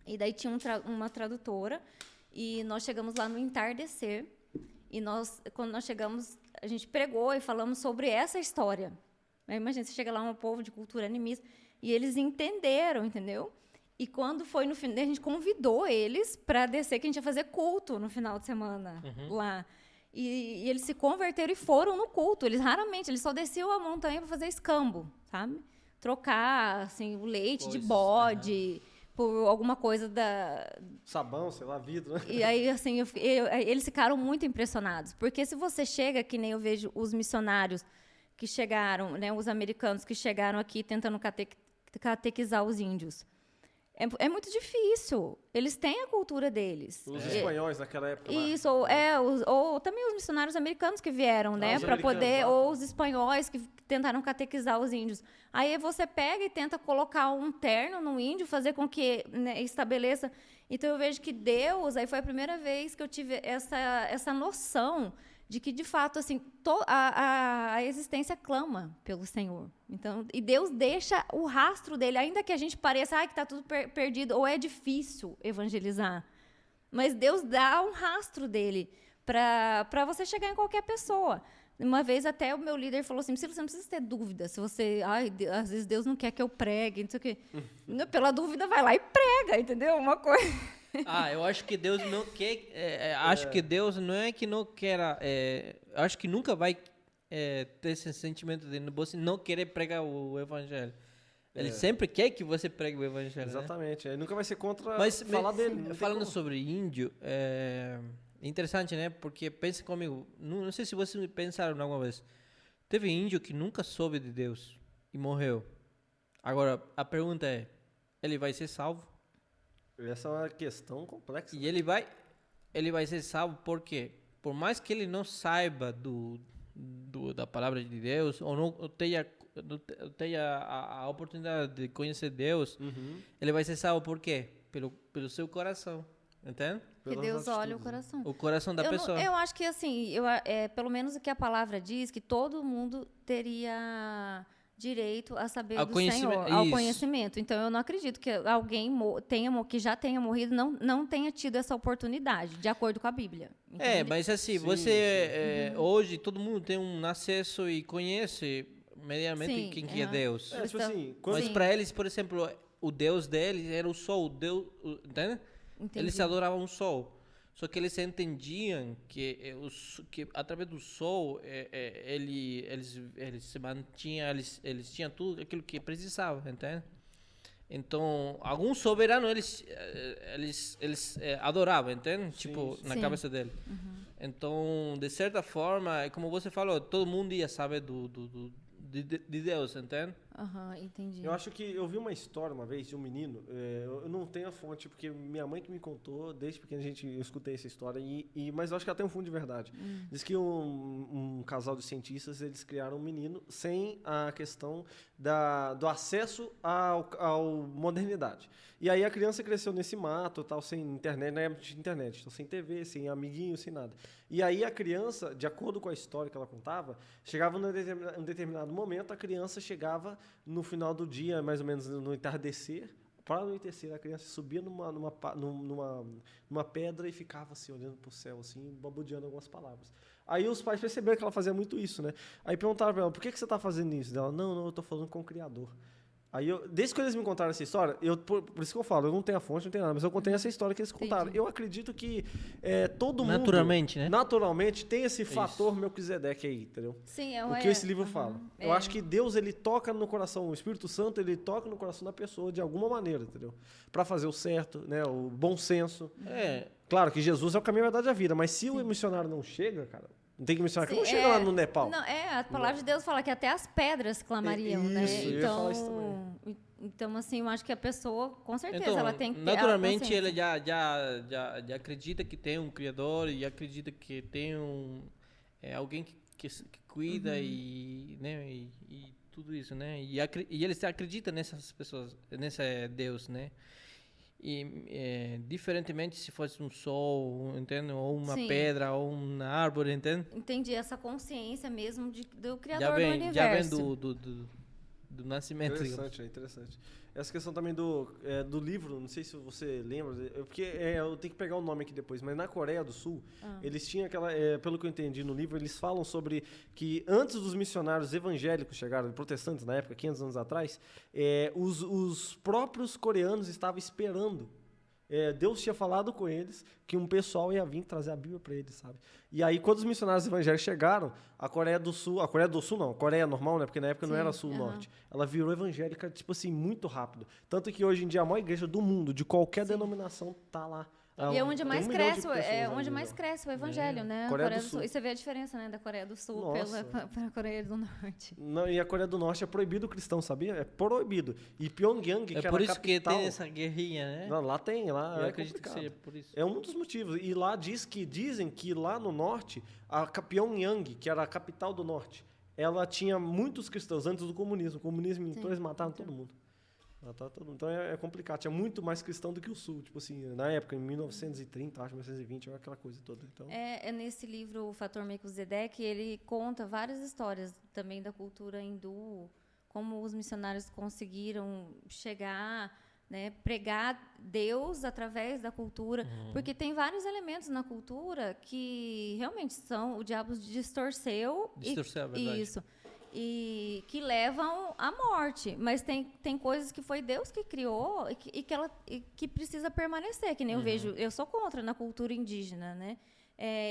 e daí tinha uma tradutora e nós chegamos lá no entardecer e quando nós chegamos, a gente pregou e falamos sobre essa história. Imagina, você chega lá, um povo de cultura animista, e eles entenderam, entendeu? E quando foi no fim, a gente convidou eles para descer, que a gente ia fazer culto no final de semana lá. E eles se converteram e foram no culto. Eles só desciam a montanha para fazer escambo, sabe? Trocar, assim, o leite de bode por alguma coisa sabão, sei lá, vidro, né? E aí, assim, eles ficaram muito impressionados. Porque se você chega, que nem eu vejo os missionários que chegaram, né, os americanos que chegaram aqui tentando catequizar os índios. É muito difícil. Eles têm a cultura deles. Os espanhóis naquela época. Isso, ou também os missionários americanos que vieram, né, para poder, ou os espanhóis que tentaram catequizar os índios. Aí você pega e tenta colocar um terno no índio, fazer com que, né, estabeleça. Então eu vejo que Deus, aí foi a primeira vez que eu tive essa noção de que, de fato, assim, a existência clama pelo Senhor. Então, e Deus deixa o rastro dele, ainda que a gente pareça que está tudo perdido, ou é difícil evangelizar. Mas Deus dá um rastro dele para você chegar em qualquer pessoa. Uma vez até o meu líder falou assim, você não precisa ter dúvida, se você, às vezes Deus não quer que eu pregue, não sei o quê. Pela dúvida, vai lá e prega, entendeu? Uma coisa... Eu acho que Deus não quer. Acho que Deus não é que não queira. Acho que nunca vai ter esse sentimento de você não querer pregar o evangelho. Ele sempre quer que você pregue o evangelho. Exatamente. Ele nunca vai ser contra Mas falar dele. Falando sobre índio, interessante, né? Porque pensa comigo. Não sei se vocês pensaram alguma vez. Teve índio que nunca soube de Deus e morreu. Agora, a pergunta é: ele vai ser salvo? Essa é uma questão complexa. E ele vai ser salvo porque, por mais que ele não saiba da palavra de Deus, ou não tenha a oportunidade de conhecer Deus, ele vai ser salvo por quê? Pelo seu coração, entende? Porque Deus olha o coração. O coração da pessoa. Eu acho que, assim, pelo menos o que a palavra diz, que todo mundo teria direito a saber do Senhor, ao conhecimento. Então, eu não acredito que alguém que já tenha morrido não tenha tido essa oportunidade, de acordo com a Bíblia. Entende? Mas assim, hoje todo mundo tem um acesso e conhece medianamente quem que é Deus. Tipo assim, mas para eles, por exemplo, o Deus deles era o sol, entende? Entendi. Eles adoravam o sol. Só que eles entendiam que através do sol eles se mantinham, eles tinham tudo aquilo que precisavam, entende? Então, algum soberano eles adoravam, entende? Tipo, na cabeça dele. Então, de certa forma, como você falou, todo mundo ia saber de Deus, entende? Entendi. Eu acho que eu vi uma história uma vez de um menino, eu não tenho a fonte, porque minha mãe que me contou, desde pequeno eu escutei essa história, mas eu acho que ela tem um fundo de verdade. Diz que um casal de cientistas, eles criaram um menino sem a questão do acesso à modernidade. E aí a criança cresceu nesse mato, tal, sem internet, na época de internet, então sem TV, sem amiguinho, sem nada. E aí a criança, de acordo com a história que ela contava, chegava num determinado momento, a criança chegava no final do dia, mais ou menos no entardecer, para anoitecer, a criança subia numa pedra e ficava assim, olhando para o céu, assim, babudeando algumas palavras. Aí os pais perceberam que ela fazia muito isso, né? Aí perguntaram para ela, por que você está fazendo isso? Ela, não, eu estou falando com o Criador. Aí desde que eles me contaram essa história, por isso que eu falo, eu não tenho a fonte, não tenho nada, mas eu contei essa história que eles contaram. Eu acredito que todo mundo... Naturalmente, né? Naturalmente tem esse fator Melquisedeque aí, entendeu? Sim, o que esse livro fala. Eu acho que Deus, ele toca no coração, o Espírito Santo, ele toca no coração da pessoa de alguma maneira, entendeu? Para fazer o certo, né? O bom senso. Claro que Jesus é o caminho, a verdade e a vida, mas se o missionário não chega, cara... Não tem que mencionar que não chega lá no Nepal. Não, a palavra de Deus fala que até as pedras clamariam, né? Isso, eu ia falar isso também. Então, assim, eu acho que a pessoa, com certeza, ela tem que ter naturalmente, ela já acredita que tem um Criador e acredita que tem alguém que cuida e tudo isso, né? E eles acreditam nessas pessoas, nesse Deus, né? E diferentemente se fosse um sol, entende? Ou uma pedra, ou uma árvore, entende? Entendi, essa consciência mesmo do Criador do Universo. Já vem do nascimento. Interessante. Essa questão também do livro, não sei se você lembra, porque eu tenho que pegar o nome aqui depois, mas na Coreia do Sul, eles tinham aquela, pelo que eu entendi no livro, eles falam sobre que antes dos missionários evangélicos chegarem, protestantes na época, 500 anos atrás, os próprios coreanos estavam esperando. Deus tinha falado com eles que um pessoal ia vir trazer a Bíblia para eles, sabe? E aí, quando os missionários evangélicos chegaram, a Coreia do Sul não, a Coreia normal, né? Porque na época não era sul-norte. Ela virou evangélica, tipo assim, muito rápido. Tanto que hoje em dia a maior igreja do mundo, de qualquer denominação, tá lá. E é onde mais cresce o evangelho, né? Coreia do Sul. E você vê a diferença, né, da Coreia do Sul para a Coreia do Norte. Não, e a Coreia do Norte é proibido o cristão, sabia? É proibido. E Pyongyang, que era a capital... É por isso que tem essa guerrinha, né? Não, lá tem, lá eu acredito que seja por isso. É um dos motivos. E lá dizem que lá no Norte, a Pyongyang, que era a capital do Norte, ela tinha muitos cristãos antes do comunismo. O comunismo, então eles mataram todo mundo. Então é complicado. Tinha muito mais cristão do que o Sul. Tipo assim, na época, em 1930, acho, 1920, aquela coisa toda. Então... nesse livro, O Fator Melquisedeque, ele conta várias histórias também da cultura hindu, como os missionários conseguiram chegar, né, pregar Deus através da cultura, porque tem vários elementos na cultura que realmente o diabo distorceu. Distorceu, é verdade. Isso. E que levam à morte, mas tem coisas que foi Deus que criou e que precisa permanecer, que nem eu vejo, eu sou contra na cultura indígena, né?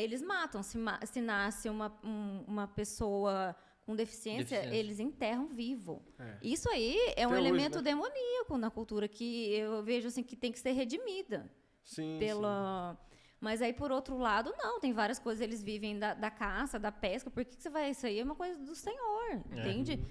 Eles matam, se nasce uma pessoa com deficência, eles enterram vivo. Isso aí é um elemento demoníaco na cultura que eu vejo assim que tem que ser redimida. Sim. Mas aí, por outro lado, não. Tem várias coisas, eles vivem da caça, da pesca. Por que você vai... Isso aí é uma coisa do Senhor, entende?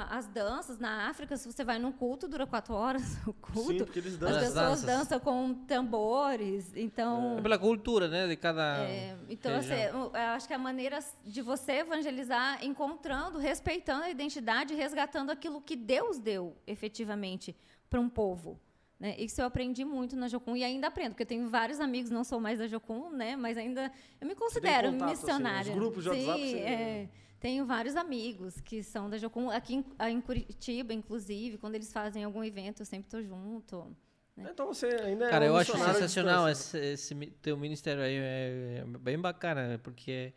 As danças na África, se você vai num culto, dura 4 horas o culto. Sim, porque eles dançam. As pessoas dançam com tambores, então... É pela cultura, né, de cada... Então, assim, eu acho que a maneira de você evangelizar, encontrando, respeitando a identidade, resgatando aquilo que Deus deu, efetivamente, para um povo. Né? Isso eu aprendi muito na Jocum e ainda aprendo, porque eu tenho vários amigos, não sou mais da Jocum, né? Mas ainda eu me considero missionária. Assim, os grupos de WhatsApp, tenho vários amigos que são da Jocum, aqui em Curitiba, inclusive, quando eles fazem algum evento, eu sempre estou junto. Né? Então você ainda Cara, eu acho sensacional esse teu ministério aí, é bem bacana, porque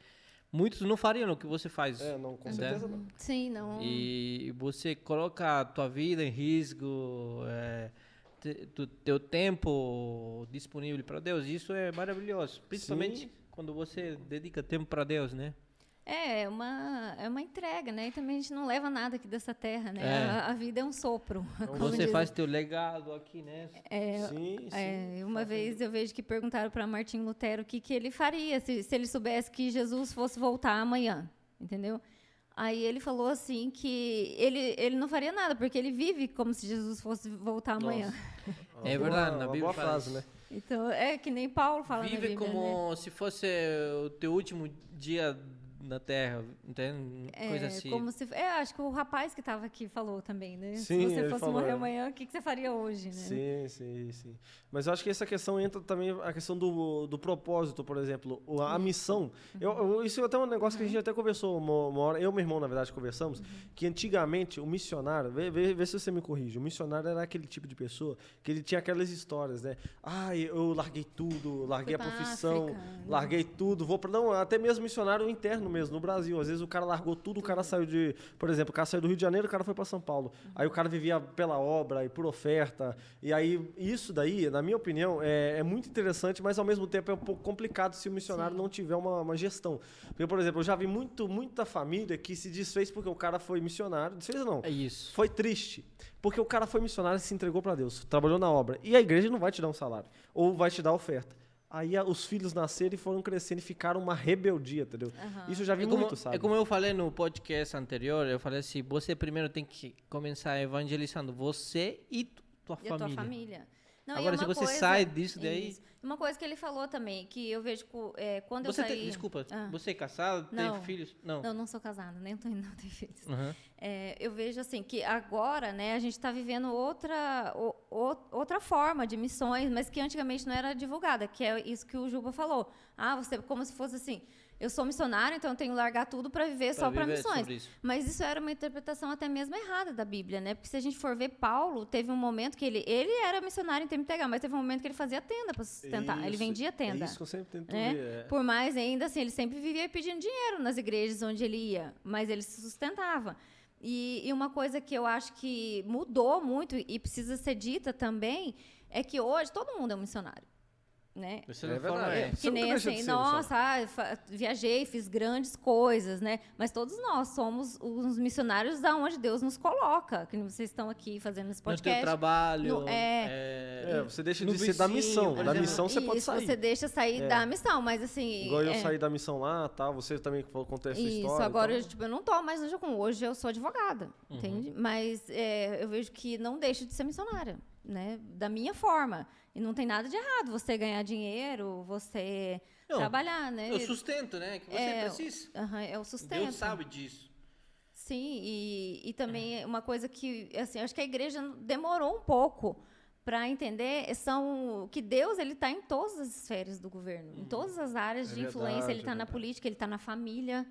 muitos não fariam o que você faz. Não, com certeza não. Sim, não. E você coloca a tua vida em risco, teu tempo disponível para Deus, isso é maravilhoso, principalmente quando você dedica tempo para Deus, né? É uma entrega, né? E também a gente não leva nada aqui dessa terra, né? A vida é um sopro. Então você faz teu legado aqui, né? Uma vez eu vejo que perguntaram para Martinho Lutero o que ele faria se ele soubesse que Jesus fosse voltar amanhã, entendeu? Aí ele falou assim que ele não faria nada, porque ele vive como se Jesus fosse voltar amanhã. É verdade, na Bíblia boa frase, né? Então, que nem Paulo fala vive na Bíblia, como se fosse o teu último dia na Terra, entende? Coisa assim. Como se, acho que o rapaz que estava aqui falou também, né? Sim, se você fosse falou, morrer amanhã, o que você faria hoje, né? Sim. Mas eu acho que essa questão entra também a questão do propósito, por exemplo, a missão. Isso é até um negócio que a gente até conversou uma hora, eu e meu irmão, na verdade, conversamos, que antigamente o missionário, vê se você me corrige, o missionário era aquele tipo de pessoa que ele tinha aquelas histórias, né? Eu larguei tudo, larguei a profissão, África, larguei tudo, vou para não, até mesmo missionário interno mesmo, no Brasil. Às vezes o cara largou tudo, o cara saiu por exemplo, o cara saiu do Rio de Janeiro, o cara foi para São Paulo. Aí o cara vivia pela obra e por oferta. E aí isso daí, na minha opinião, é muito interessante, mas ao mesmo tempo é um pouco complicado se o missionário não tiver uma gestão. Porque, por exemplo, eu já vi muita família que se desfez porque o cara foi missionário. Desfez não. É isso. Foi triste. Porque o cara foi missionário e se entregou para Deus, trabalhou na obra. E a igreja não vai te dar um salário, ou vai te dar oferta. Aí os filhos nasceram e foram crescendo e ficaram uma rebeldia, entendeu? Isso eu já vi muito, sabe? É como eu falei no podcast anterior, eu falei assim, você primeiro tem que começar evangelizando você e tua família. A tua família. Não, agora, se você sai disso daí... Isso. Uma coisa que ele falou também, que eu vejo quando eu você saí... Desculpa, você é casado, tem filhos? Não sou casada, nem tenho filhos. Eu vejo assim, que agora, né, a gente está vivendo outra forma de missões, mas que antigamente não era divulgada, que é isso que o Juba falou. Você, como se fosse assim... Eu sou missionário, então eu tenho que largar tudo para viver só para missões. Mas isso era uma interpretação até mesmo errada da Bíblia, né? Porque se a gente for ver, Paulo teve um momento que ele era missionário em tempo integral, mas teve um momento que ele fazia tenda para sustentar. Ele vendia tenda. É isso que eu sempre tento né? ver. Por mais ainda assim, ele sempre vivia pedindo dinheiro nas igrejas onde ele ia, mas ele se sustentava. E uma coisa que eu acho que mudou muito e precisa ser dita também é que hoje todo mundo é um missionário. Né? Que nem assim, viajei, fiz grandes coisas, né? Mas todos nós somos os missionários da onde Deus nos coloca, que vocês estão aqui fazendo esse podcast. No teu trabalho. Você deixa de ser da missão. Da missão você pode sair. Você deixa sair da missão, mas assim... Igual eu saí da missão lá, tá? Você também contou essa história. Isso, agora eu não tô mais no Jocum. Hoje eu sou advogada, entende? Mas eu vejo que não deixo de ser missionária, né? Da minha forma. E não tem nada de errado você ganhar dinheiro, você trabalhar, né? É o sustento, né? Que você precisa. É o sustento. Deus sabe disso. Sim, e também uma coisa que, assim, acho que a igreja demorou um pouco para entender que Deus ele está em todas as esferas do governo, em todas as áreas de influência. Ele está na política, ele está na família,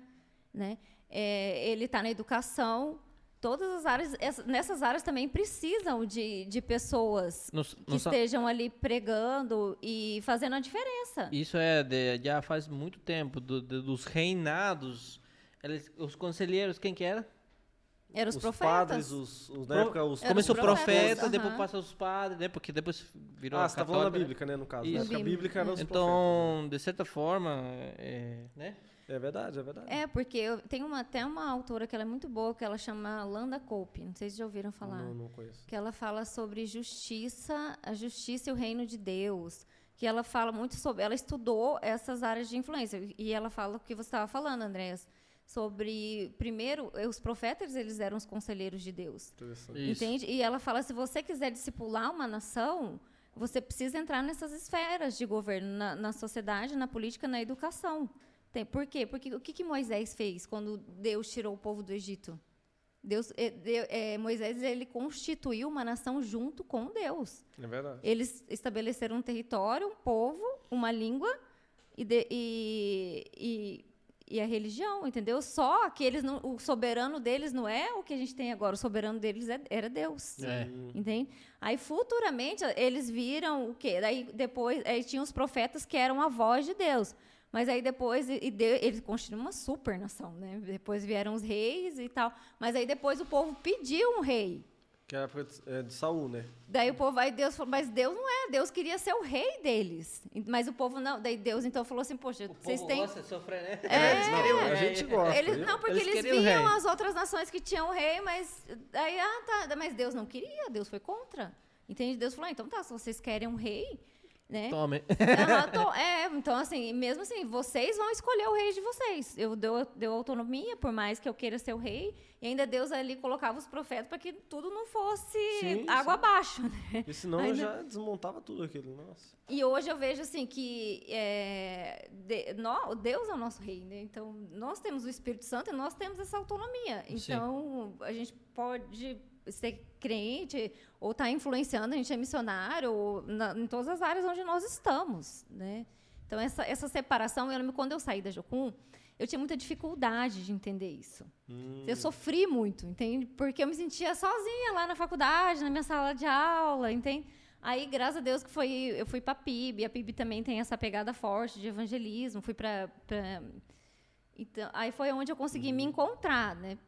né? Ele está na educação. Todas as áreas, nessas áreas também precisam de pessoas que estejam ali pregando e fazendo a diferença. Isso já faz muito tempo, dos reinados, os conselheiros, quem que era? Eram os Padres, profetas. na época, começou profeta, depois passa os padres, né? Porque depois virou você tá falando da Bíblica, né, no caso. Isso. Na época bíblica eram os profetas. Então, de certa forma, né? É verdade. Porque tem até uma autora que ela é muito boa, que ela chama Landa Cope, não sei se já ouviram falar. Não conheço. Que ela fala sobre a justiça e o reino de Deus, que ela fala muito sobre, ela estudou essas áreas de influência, e ela fala o que você estava falando, Andréas, sobre, primeiro, os profetas, eles eram os conselheiros de Deus. Entende? E ela fala, se você quiser discipular uma nação, você precisa entrar nessas esferas de governo, na sociedade, na política, na educação. Por quê? Porque o que Moisés fez quando Deus tirou o povo do Egito? Moisés ele constituiu uma nação junto com Deus. É verdade. Eles estabeleceram um território, um povo, uma língua e a religião, entendeu? Só que o soberano deles não é o que a gente tem agora. O soberano deles era Deus. Entende? Aí, futuramente, eles viram o quê? Daí, depois, tinham os profetas que eram a voz de Deus. Mas aí depois, eles construíram uma super nação, né? Depois vieram os reis e tal. Mas aí depois o povo pediu um rei. Que era a época de Saul, né? Daí o povo, Deus falou, mas Deus não é, Deus queria ser o rei deles. Mas o povo não, daí Deus então falou assim, poxa, vocês têm... O povo gosta de sofrer, né? A gente gosta. Porque eles viam as outras nações que tinham rei, mas aí, mas Deus não queria, Deus foi contra. Entende? Deus falou, então tá, se vocês querem um rei... né? Tome. Então assim, mesmo assim, vocês vão escolher o rei de vocês. Eu deu autonomia, por mais que eu queira ser o rei, e ainda Deus ali colocava os profetas para que tudo não fosse água abaixo, né? Porque senão eu já desmontava tudo aquilo, nossa. E hoje eu vejo assim que Deus é o nosso rei, né? Então nós temos o Espírito Santo e nós temos essa autonomia. Então a gente pode ser crente ou estar influenciando, a gente é missionário em todas as áreas onde nós estamos, né? Então essa separação, eu lembro quando eu saí da Jocum, eu tinha muita dificuldade de entender isso. Eu sofri muito, entende? Porque eu me sentia sozinha lá na faculdade, na minha sala de aula, entende? Aí, graças a Deus, eu fui para a PIB. A PIB também tem essa pegada forte de evangelismo. Fui para... Então, aí foi onde eu consegui me encontrar, né?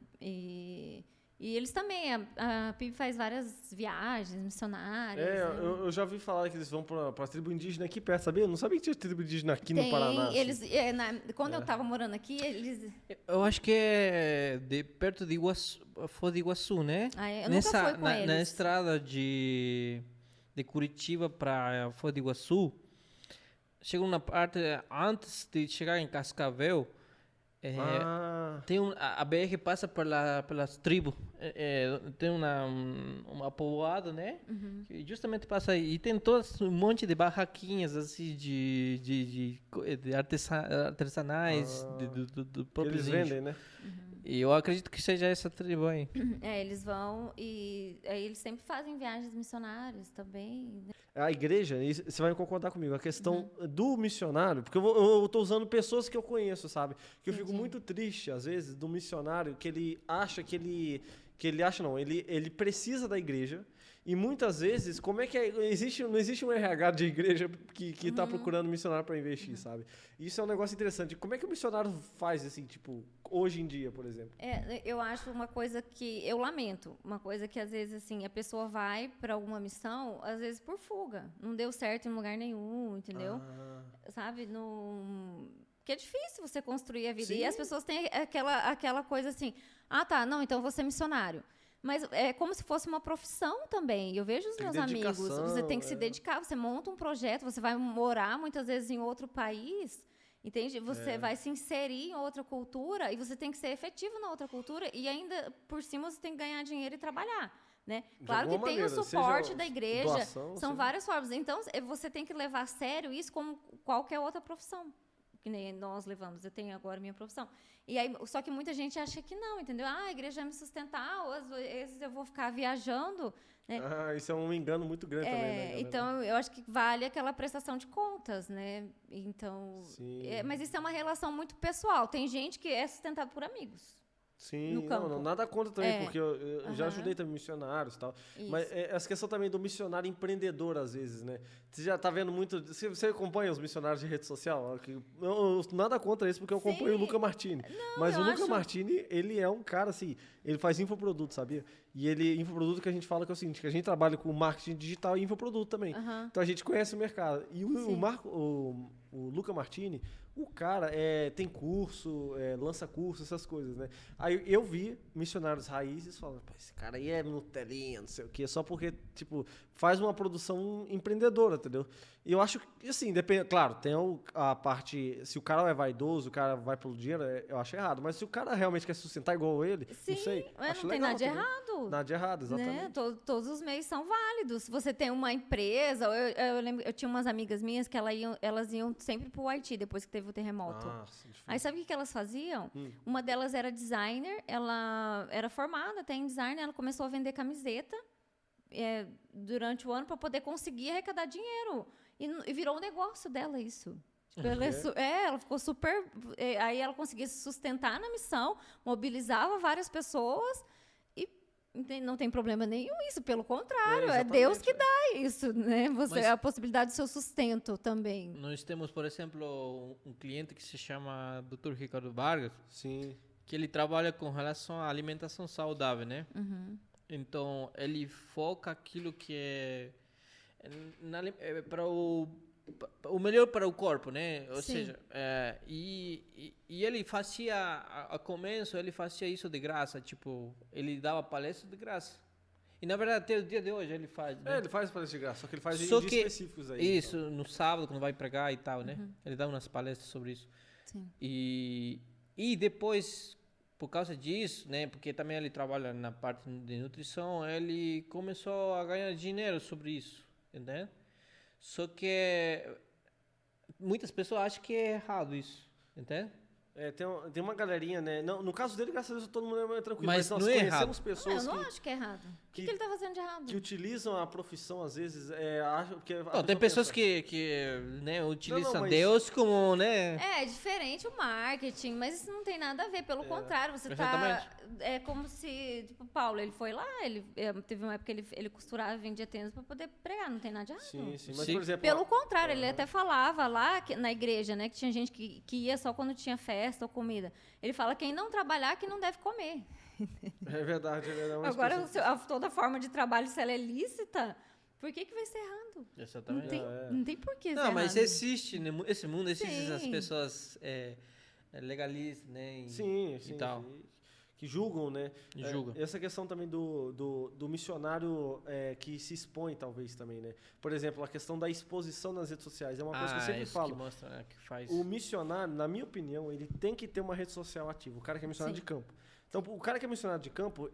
E eles também, a PIB faz várias viagens missionárias. Eu já ouvi falar que eles vão para a tribo indígena aqui perto, sabia? Eu não sabia que tinha tribo indígena aqui no Paraná. Eles, quando eu estava morando aqui, eles... Eu acho que é perto de Foz do Iguaçu, né? Eu nunca fui com eles. Na estrada de Curitiba para Foz do Iguaçu, chega uma parte, antes de chegar em Cascavel, tem a BR passa pelas tribos, tem uma povoada, né? Que justamente passa aí, e tem um monte de barraquinhas assim de artesanais do próprio eles vendem, né? E eu acredito que seja essa tribo aí. Eles vão e aí eles sempre fazem viagens missionárias também, né? A igreja, você vai concordar comigo, a questão do missionário, porque eu tô usando pessoas que eu conheço, sabe? Que eu fico muito triste, às vezes, do missionário, que ele acha ele precisa da igreja, e muitas vezes, como é que não existe um RH de igreja que tá procurando missionário para investir, sabe? Isso é um negócio interessante. Como é que o missionário faz, assim, tipo, hoje em dia, por exemplo? Eu acho uma coisa que eu lamento, uma coisa que às vezes, assim, a pessoa vai para alguma missão, às vezes por fuga, não deu certo em lugar nenhum, entendeu? Sabe? Porque é difícil você construir a vida. Sim. E as pessoas têm aquela coisa assim, não, então eu vou ser missionário. Mas é como se fosse uma profissão também. Eu vejo os meus amigos. Você tem que se dedicar, você monta um projeto, você vai morar muitas vezes em outro país, entende? Você vai se inserir em outra cultura e você tem que ser efetivo na outra cultura e ainda, por cima, você tem que ganhar dinheiro e trabalhar, né? Claro que tem o suporte da igreja, doação, são várias formas. Então, você tem que levar a sério isso como qualquer outra profissão. Que nem nós levamos, eu tenho agora minha profissão. E aí, só que muita gente acha que não, entendeu? A igreja vai me sustentar, ou às vezes eu vou ficar viajando. Né? Isso é um engano muito grande também, né? Então, eu acho que vale aquela prestação de contas, né? Então, mas isso é uma relação muito pessoal. Tem gente que é sustentado por amigos. Sim, não, nada contra também, porque eu já ajudei também missionários e tal. Isso. Mas essa questão também do missionário empreendedor, às vezes, né? Você já tá vendo muito... Você acompanha os missionários de rede social? Eu nada contra isso, porque eu acompanho o Luca Martini. Mas o Luca Martini, ele é um cara, assim, ele faz infoproduto, sabia? E infoproduto que a gente fala que é o seguinte, que a gente trabalha com marketing digital e infoproduto também. Então a gente conhece o mercado. E o Luca Martini, o cara tem curso, lança curso, essas coisas, né? Aí eu vi missionários raízes falando, esse cara aí é Nutelinha, não sei o quê, só porque, tipo, faz uma produção empreendedora, entendeu? E eu acho que, assim, depende, claro, tem a parte, se o cara é vaidoso, o cara vai pelo dinheiro, eu acho errado, mas se o cara realmente quer sustentar igual ele, não sei, acho não tem legal nada de também. errado. Nada de errado, exatamente. Né? Todos os meios são válidos. Se você tem uma empresa, eu lembro, eu tinha umas amigas minhas que elas iam sempre pro Haiti depois que teve o terremoto. Aí sabe o que elas faziam? Uma delas era designer, ela era formada até em design, ela começou a vender camiseta durante o ano para poder conseguir arrecadar dinheiro. E virou um negócio dela isso. Tipo, ela ficou super... aí ela conseguia se sustentar na missão, mobilizava várias pessoas e não tem problema nenhum isso, pelo contrário, é Deus que dá isso, né? A possibilidade do seu sustento também. Nós temos, por exemplo, um cliente que se chama Dr. Ricardo Vargas, sim, que ele trabalha com relação à alimentação saudável, né? Então, ele foca aquilo que é para o melhor para o corpo, né? Ou seja, e ele fazia, a começo, ele fazia isso de graça, tipo, ele dava palestra de graça. E na verdade, até o dia de hoje ele faz, né? Ele faz palestra de graça, só que ele faz Só em que dias específicos aí. Isso, no sábado, quando vai pregar e tal, né? Ele dá umas palestras sobre isso. Sim. E depois, por causa disso, né? Porque também ele trabalha na parte de nutrição, ele começou a ganhar dinheiro sobre isso, entende? Só que muitas pessoas acham que é errado isso, entende? Tem uma galerinha, né? Não, no caso dele, graças a Deus, todo mundo é mais tranquilo. Mas nós não é conhecemos errado. pessoas Eu não acho que é errado. O que ele tá fazendo de errado? que utilizam a profissão, às vezes, acham que... Não, tem pessoas que né, utilizam mas- Deus como, né? É diferente o marketing, mas isso não tem nada a ver. Pelo contrário, você tá... Perfeitamente. É como se... Tipo, Paulo, ele foi lá, teve uma época que ele costurava e vendia tênis pra poder pregar. Não tem nada de errado. Sim. Mas, Sim. por exemplo... Pelo contrário, ele até falava lá na igreja, né? Que tinha gente que ia só quando tinha festa ou comida. Ele fala, quem não trabalhar, que não deve comer. É verdade. Mas Agora, pessoas- toda forma de trabalho, se ela é lícita, por que vai ser errado? Exatamente. Não tem por que ser Não, mas errado. existe, né, esse mundo, existem as Sim. pessoas legalistas, né? Sim. E tal. Que julgam, né? E julgam. Essa questão também do missionário que se expõe, talvez, também, né? Por exemplo, a questão da exposição nas redes sociais. É uma coisa que eu sempre isso falo. que mostra, né, que faz... O missionário, na minha opinião, ele tem que ter uma rede social ativa. O cara que é missionário Sim. de campo. Então, o cara que é missionário de campo,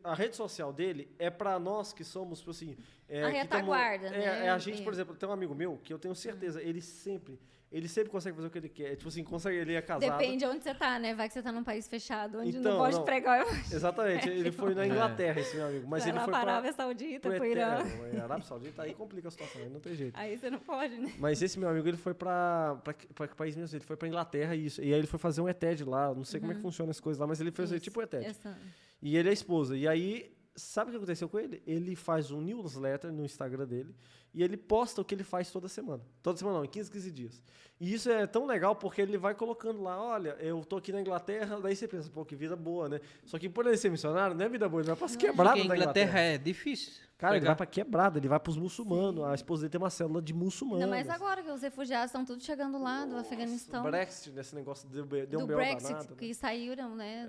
a rede social dele é para nós que somos, tipo assim... A retaguarda, né? A gente, por exemplo, tem um amigo meu que eu tenho certeza, ele sempre consegue fazer o que ele quer. Tipo assim, ele é casado. Depende de onde você tá, né? Vai que você tá num país fechado, onde Então, não pode não. pregar. Exatamente, ele foi na Inglaterra, esse meu amigo. Mas Vai ele lá foi para a para Arábia Saudita, pro pro Irã. Eterno. Arábia Saudita, aí complica a situação, aí não tem jeito. Aí você não pode, né? Mas esse meu amigo, ele foi pra que país mesmo? Ele foi pra Inglaterra, isso. E aí ele foi fazer um ETED lá, não sei como é que funciona as coisas lá, mas ele fez Isso. tipo um ETED. Essa- E ele é a esposa. E aí, sabe o que aconteceu com ele? Ele faz um newsletter no Instagram dele e ele posta o que ele faz toda semana. Toda semana não, em 15 dias. E isso é tão legal porque ele vai colocando lá, olha, eu tô aqui na Inglaterra, daí você pensa, pô, que vida boa, né? Só que por ele ser missionário, não é vida boa, ele vai pra se quebrada Porque da a Inglaterra Inglaterra. é difícil. Cara, ele pregar. vai pra quebrada, ele vai pros muçulmanos. A esposa dele tem uma célula de muçulmanos. Ainda mais agora que os refugiados estão tudo chegando lá do Afeganistão. O Brexit, nesse negócio deu um Do B.O. Brexit, danado, né? que saíram, né?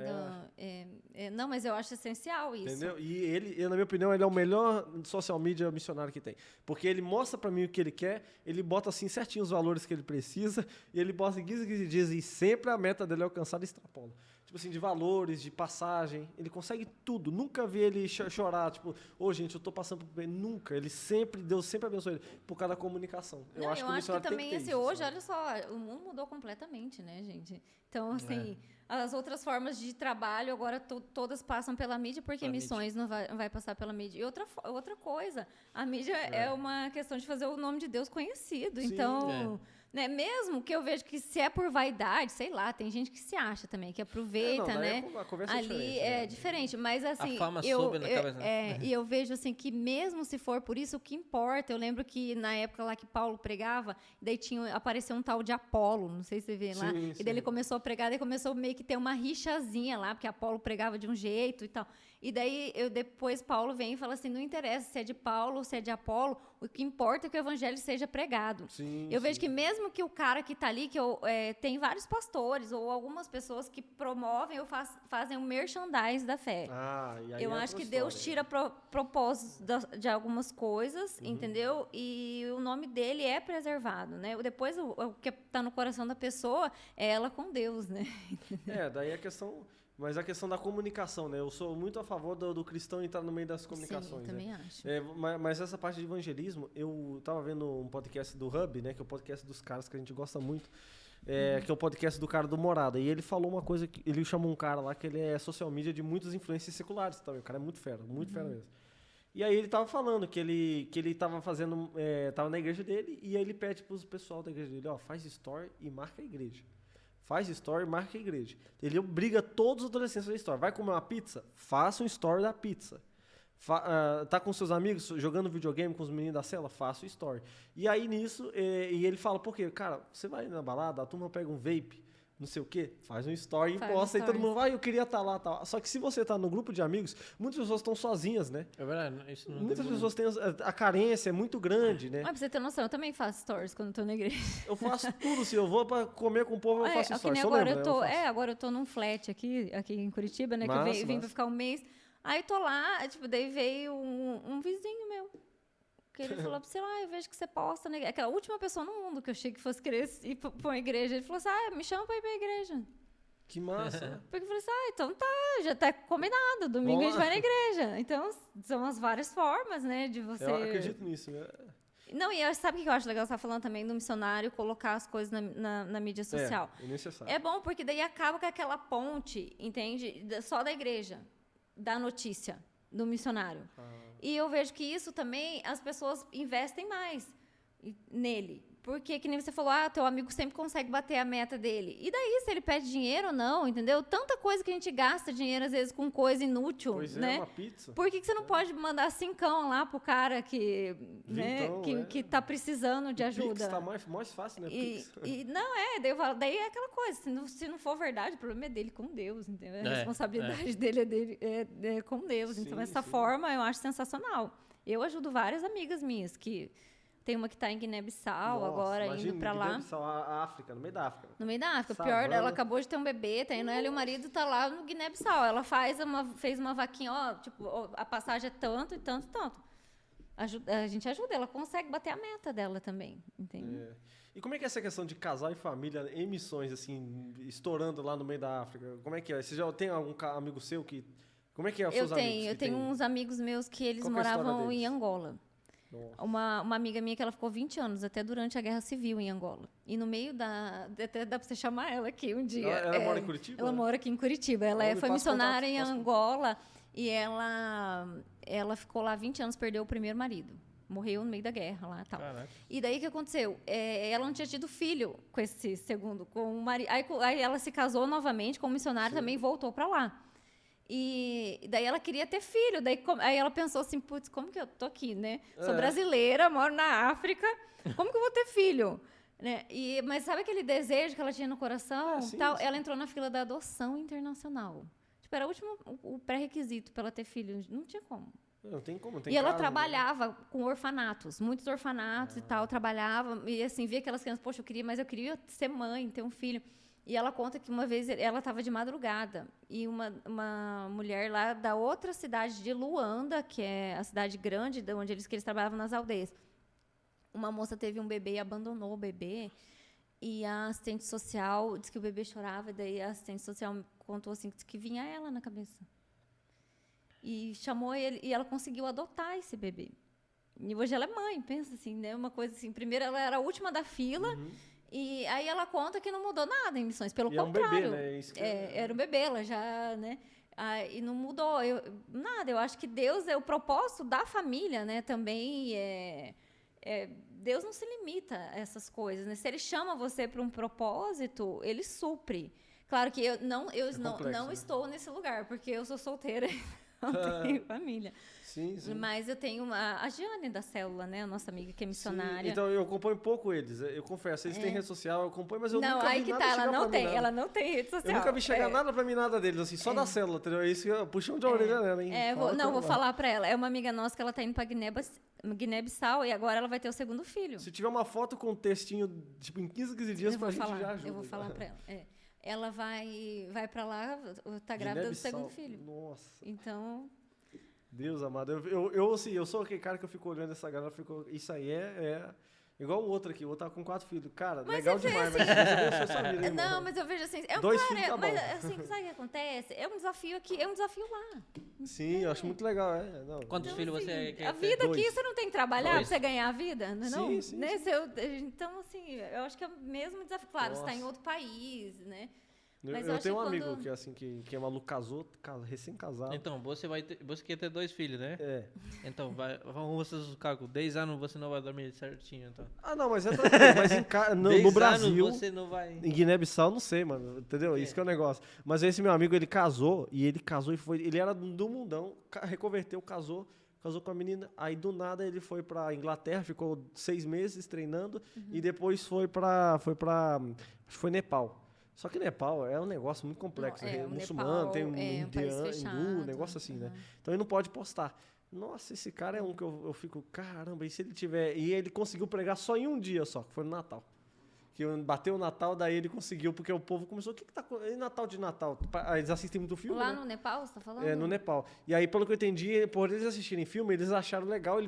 Não, mas eu acho essencial isso. Entendeu? E ele, na minha opinião, ele é o melhor social media missionário que tem. Porque ele mostra pra mim o que ele quer, ele bota assim certinho os valores que ele precisa, e ele bota em 15 dias e sempre a meta dele é alcançada e extrapola. Tipo assim, de valores, de passagem, ele consegue tudo. Nunca vi ele chorar, tipo, ô gente, eu tô passando por... Nunca. Deus sempre abençoou ele por causa da comunicação. Não, acho que o missionário tem também, que ter assim, isso, hoje, sabe? olha só, o mundo mudou completamente, né, gente? Então, assim, as outras formas de trabalho agora todas passam pela mídia, porque Pela missões não vai passar pela mídia. E outra coisa, a mídia é uma questão de fazer o nome de Deus conhecido. Sim, então, né, mesmo que eu vejo que se é por vaidade, sei lá, tem gente que se acha também, que aproveita, daí né? a conversa é Ali diferente, é né? diferente, mas assim, A fama sobe na cabeça. e eu vejo assim que mesmo se for por isso, o que importa, eu lembro que na época lá que Paulo pregava, daí apareceu um tal de Apolo, não sei se você vê lá, Sim, e daí ele começou a pregar, daí começou meio que ter uma rixazinha lá, porque Apolo pregava de um jeito e tal. E daí depois Paulo vem e fala assim, não interessa se é de Paulo ou se é de Apolo, o que importa é que o evangelho seja pregado. Sim, Eu vejo sim. que mesmo que o cara que está ali, tem vários pastores ou algumas pessoas que promovem ou fazem um merchandise da fé. E aí Eu é acho que outra Deus história. tira propósitos de algumas coisas, entendeu? E o nome dele é preservado, né? Depois, o que está no coração da pessoa é ela com Deus, né? Daí a questão... Mas a questão da comunicação, né? Eu sou muito a favor do cristão entrar no meio das comunicações. Sim, eu também né? acho. Mas essa parte de evangelismo, eu tava vendo um podcast do Hub, né? Que é o podcast dos caras que a gente gosta muito. Que é o podcast do cara do Morada. E ele falou uma coisa, que ele chamou um cara lá que ele é social media de muitas influências seculares também. O cara é muito fera mesmo. E aí ele tava falando que ele tava fazendo, tava na igreja dele, e aí ele pede pro pessoal da igreja dele, ó, faz story e marca a igreja. Faz story, marca a igreja. Ele obriga todos os adolescentes a fazer story. Vai comer uma pizza? Faça um story da pizza. Tá com seus amigos jogando videogame com os meninos da cela? Faça o story. E aí nisso, e ele fala, por quê? Cara, você vai na balada, a turma pega um vape, não sei o quê, faz um story e Faz posta, e todo stories. mundo vai, eu queria estar lá, tal. Só que se você tá no grupo de amigos, muitas pessoas estão sozinhas, né? É verdade, isso não Muitas tem pessoas têm a carência é muito grande, né? Mas pra você ter noção, eu também faço stories quando estou na igreja. Eu faço tudo, se eu vou pra comer com o povo, eu faço que story. nem Só agora lembra, eu né? tô, faço. agora eu tô num flat aqui em Curitiba, né? Massa, que eu vim pra massa. ficar um mês. Aí tô lá, tipo, daí veio um vizinho meu. Que ele falou pra você, eu vejo que você posta, né? Aquela última pessoa no mundo que eu achei que fosse querer ir pra uma igreja. Ele falou assim, me chama pra ir pra igreja. Que massa. Porque eu falei assim, então tá, já tá combinado. Domingo a gente vai na igreja. Então, são as várias formas, né, de você... Eu acredito nisso, né? Não, e sabe o que eu acho legal? Você tá falando também do missionário colocar as coisas na mídia social. É necessário. É bom, porque daí acaba com aquela ponte, entende? Só da igreja, da notícia, do missionário. E eu vejo que isso também, as pessoas investem mais nele. Porque, que nem você falou, teu amigo sempre consegue bater a meta dele. E daí, se ele pede dinheiro ou não, entendeu? Tanta coisa que a gente gasta dinheiro, às vezes, com coisa inútil, pois né? Uma pizza. Por que você não pode mandar 5 lá pro cara que, Vintão, né, que tá precisando de ajuda? Pix tá mais fácil, né? Pix. Não, daí eu falo, daí é aquela coisa, se não for verdade, o problema é dele com Deus, entendeu? A responsabilidade dele é com Deus. Sim, então, essa forma eu acho sensacional. Eu ajudo várias amigas minhas que... Tem uma que está em Guiné-Bissau agora, indo para lá. Guiné-Bissau, a África, no meio da África. No meio da África. Savana. Pior, ela acabou de ter um bebê, tá indo ela e o marido tá lá no Guiné-Bissau. Ela fez uma vaquinha, tipo, a passagem é tanto e tanto e tanto. A gente ajuda, ela consegue bater a meta dela também, entende? E como é que é essa questão de casal e família em missões, assim, estourando lá no meio da África? Como é que é? Você já tem algum amigo seu que... Como é que é os seus amigos? Eu tenho uns amigos meus que eles Qual que é a história moravam em deles? Angola. Uma amiga minha que ela ficou 20 anos, até durante a Guerra Civil em Angola. E no meio até dá pra você chamar ela aqui um dia. Ela mora em Curitiba? Ela mora aqui em Curitiba. Ela foi missionária em Angola e ela ficou lá 20 anos, perdeu o primeiro marido. Morreu no meio da guerra lá e tal. Caraca. E daí o que aconteceu? Ela não tinha tido filho com esse segundo, com o marido. Aí ela se casou novamente com um missionário, também voltou para lá. E daí ela queria ter filho. Aí ela pensou assim, putz, como que eu tô aqui, né? Sou brasileira, moro na África, como que eu vou ter filho? Né? Mas sabe aquele desejo que ela tinha no coração? Sim, tal? sim. Ela entrou na fila da adoção internacional. Tipo, era o pré-requisito para ela ter filho. Não tinha como. Não tem como, E ela trabalhava com orfanatos, muitos orfanatos e tal, trabalhava, e assim, via aquelas crianças, poxa, eu queria ser mãe, ter um filho. E ela conta que uma vez ela estava de madrugada, e uma mulher lá da outra cidade de Luanda, que é a cidade grande, onde que eles trabalhavam nas aldeias, uma moça teve um bebê e abandonou o bebê, e a assistente social disse que o bebê chorava, e daí a assistente social contou assim, que vinha ela na cabeça. E chamou ele, e ela conseguiu adotar esse bebê. E hoje ela é mãe, pensa assim, né? Uma coisa assim, primeiro ela era a última da fila, e aí ela conta que não mudou nada em missões, pelo contrário. É um bebê, né? Isso que era um bebê, ela já, né? E não mudou nada. Eu acho que Deus é o propósito da família, né? Também Deus não se limita a essas coisas, né? Se Ele chama você para um propósito, Ele supre. Claro que eu não complexo, né? estou nesse lugar, porque eu sou solteira. Não tenho família. Sim. Mas eu tenho a Giane da Célula, né? A nossa amiga que é missionária. Sim, então eu acompanho pouco eles. Eu confesso, eles têm rede social, eu acompanho, mas eu nunca vi nada ela chegar não pra tem, mim, ela não tem rede social. Eu nunca vi chegar nada pra mim, nada deles, assim, só da célula, entendeu? É isso que eu puxo de orelha nela, hein? Vou falar pra ela. É uma amiga nossa que ela tá indo pra Guiné-Bissau e agora ela vai ter o segundo filho. Se tiver uma foto com um textinho, tipo, em 15 dias pra gente já ajuda. Eu vou falar pra ela. Ela vai pra lá, tá grávida do segundo filho. Nossa. Então... Deus amado, assim, eu sou aquele cara que eu fico olhando essa galera, isso aí é igual o outro aqui, o outro tá com 4 filhos. Cara, mas legal demais, assim, mas Deus abençoe sua vida, hein, não, irmão? mas eu vejo assim, 2 filhos tá mas bom. assim, sabe o que acontece? É um desafio aqui, é um desafio lá. Sim, eu acho muito legal, não. Quantos filhos você quer A vida ter? aqui, 2. você não tem que trabalhar pra você ganhar a vida, não é não? Sim. Né? Então, assim, eu acho que é o mesmo desafio. Claro, você tá em outro país, né? Mas Eu tenho um quando... amigo que, assim, que é maluco, recém-casado. Então, você quer ter 2 filhos, né? Então, vamos vocês os cálculos. 10 anos você não vai dormir certinho, então. Não, mas é tranquilo. Mas no Brasil, você não vai... em Guiné-Bissau, não sei, mano. Entendeu? Isso que é o negócio. Mas esse meu amigo, ele casou e ele era do mundão, reconverteu, casou com a menina. Aí, do nada, ele foi pra Inglaterra, ficou 6 meses treinando e depois foi pra acho que foi Nepal. Só que Nepal é um negócio muito complexo. Muçulmano, tem um hindu, negócio assim, né? Então ele não pode postar. Nossa, esse cara é um que eu fico, caramba, e se ele tiver... E ele conseguiu pregar só em um dia só, que foi no Natal. que bateu o Natal, daí ele conseguiu, porque o povo começou, o que tá... E Natal de Natal? Eles assistem muito filme, Lá né? no Nepal, você tá falando? É, no Nepal. E aí, pelo que eu entendi, por eles assistirem filme, eles acharam legal ele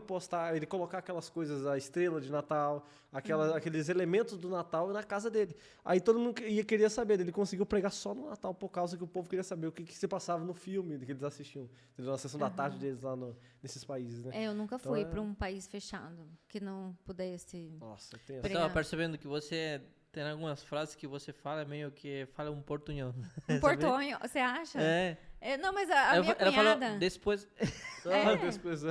colocar aquelas coisas, a estrela de Natal, aqueles elementos do Natal na casa dele. Aí todo mundo queria saber, ele conseguiu pregar só no Natal, por causa que o povo queria saber o que se passava no filme que eles assistiam, entendeu? Na sessão da tarde deles lá nesses países, né? Eu nunca fui para um país fechado, que não pudesse... Nossa, tem Eu tava percebendo que você tem algumas frases que você fala meio que fala um portunhol. Um portunhol, você acha? Não, mas a minha ela cunhada... falou depois... Depois,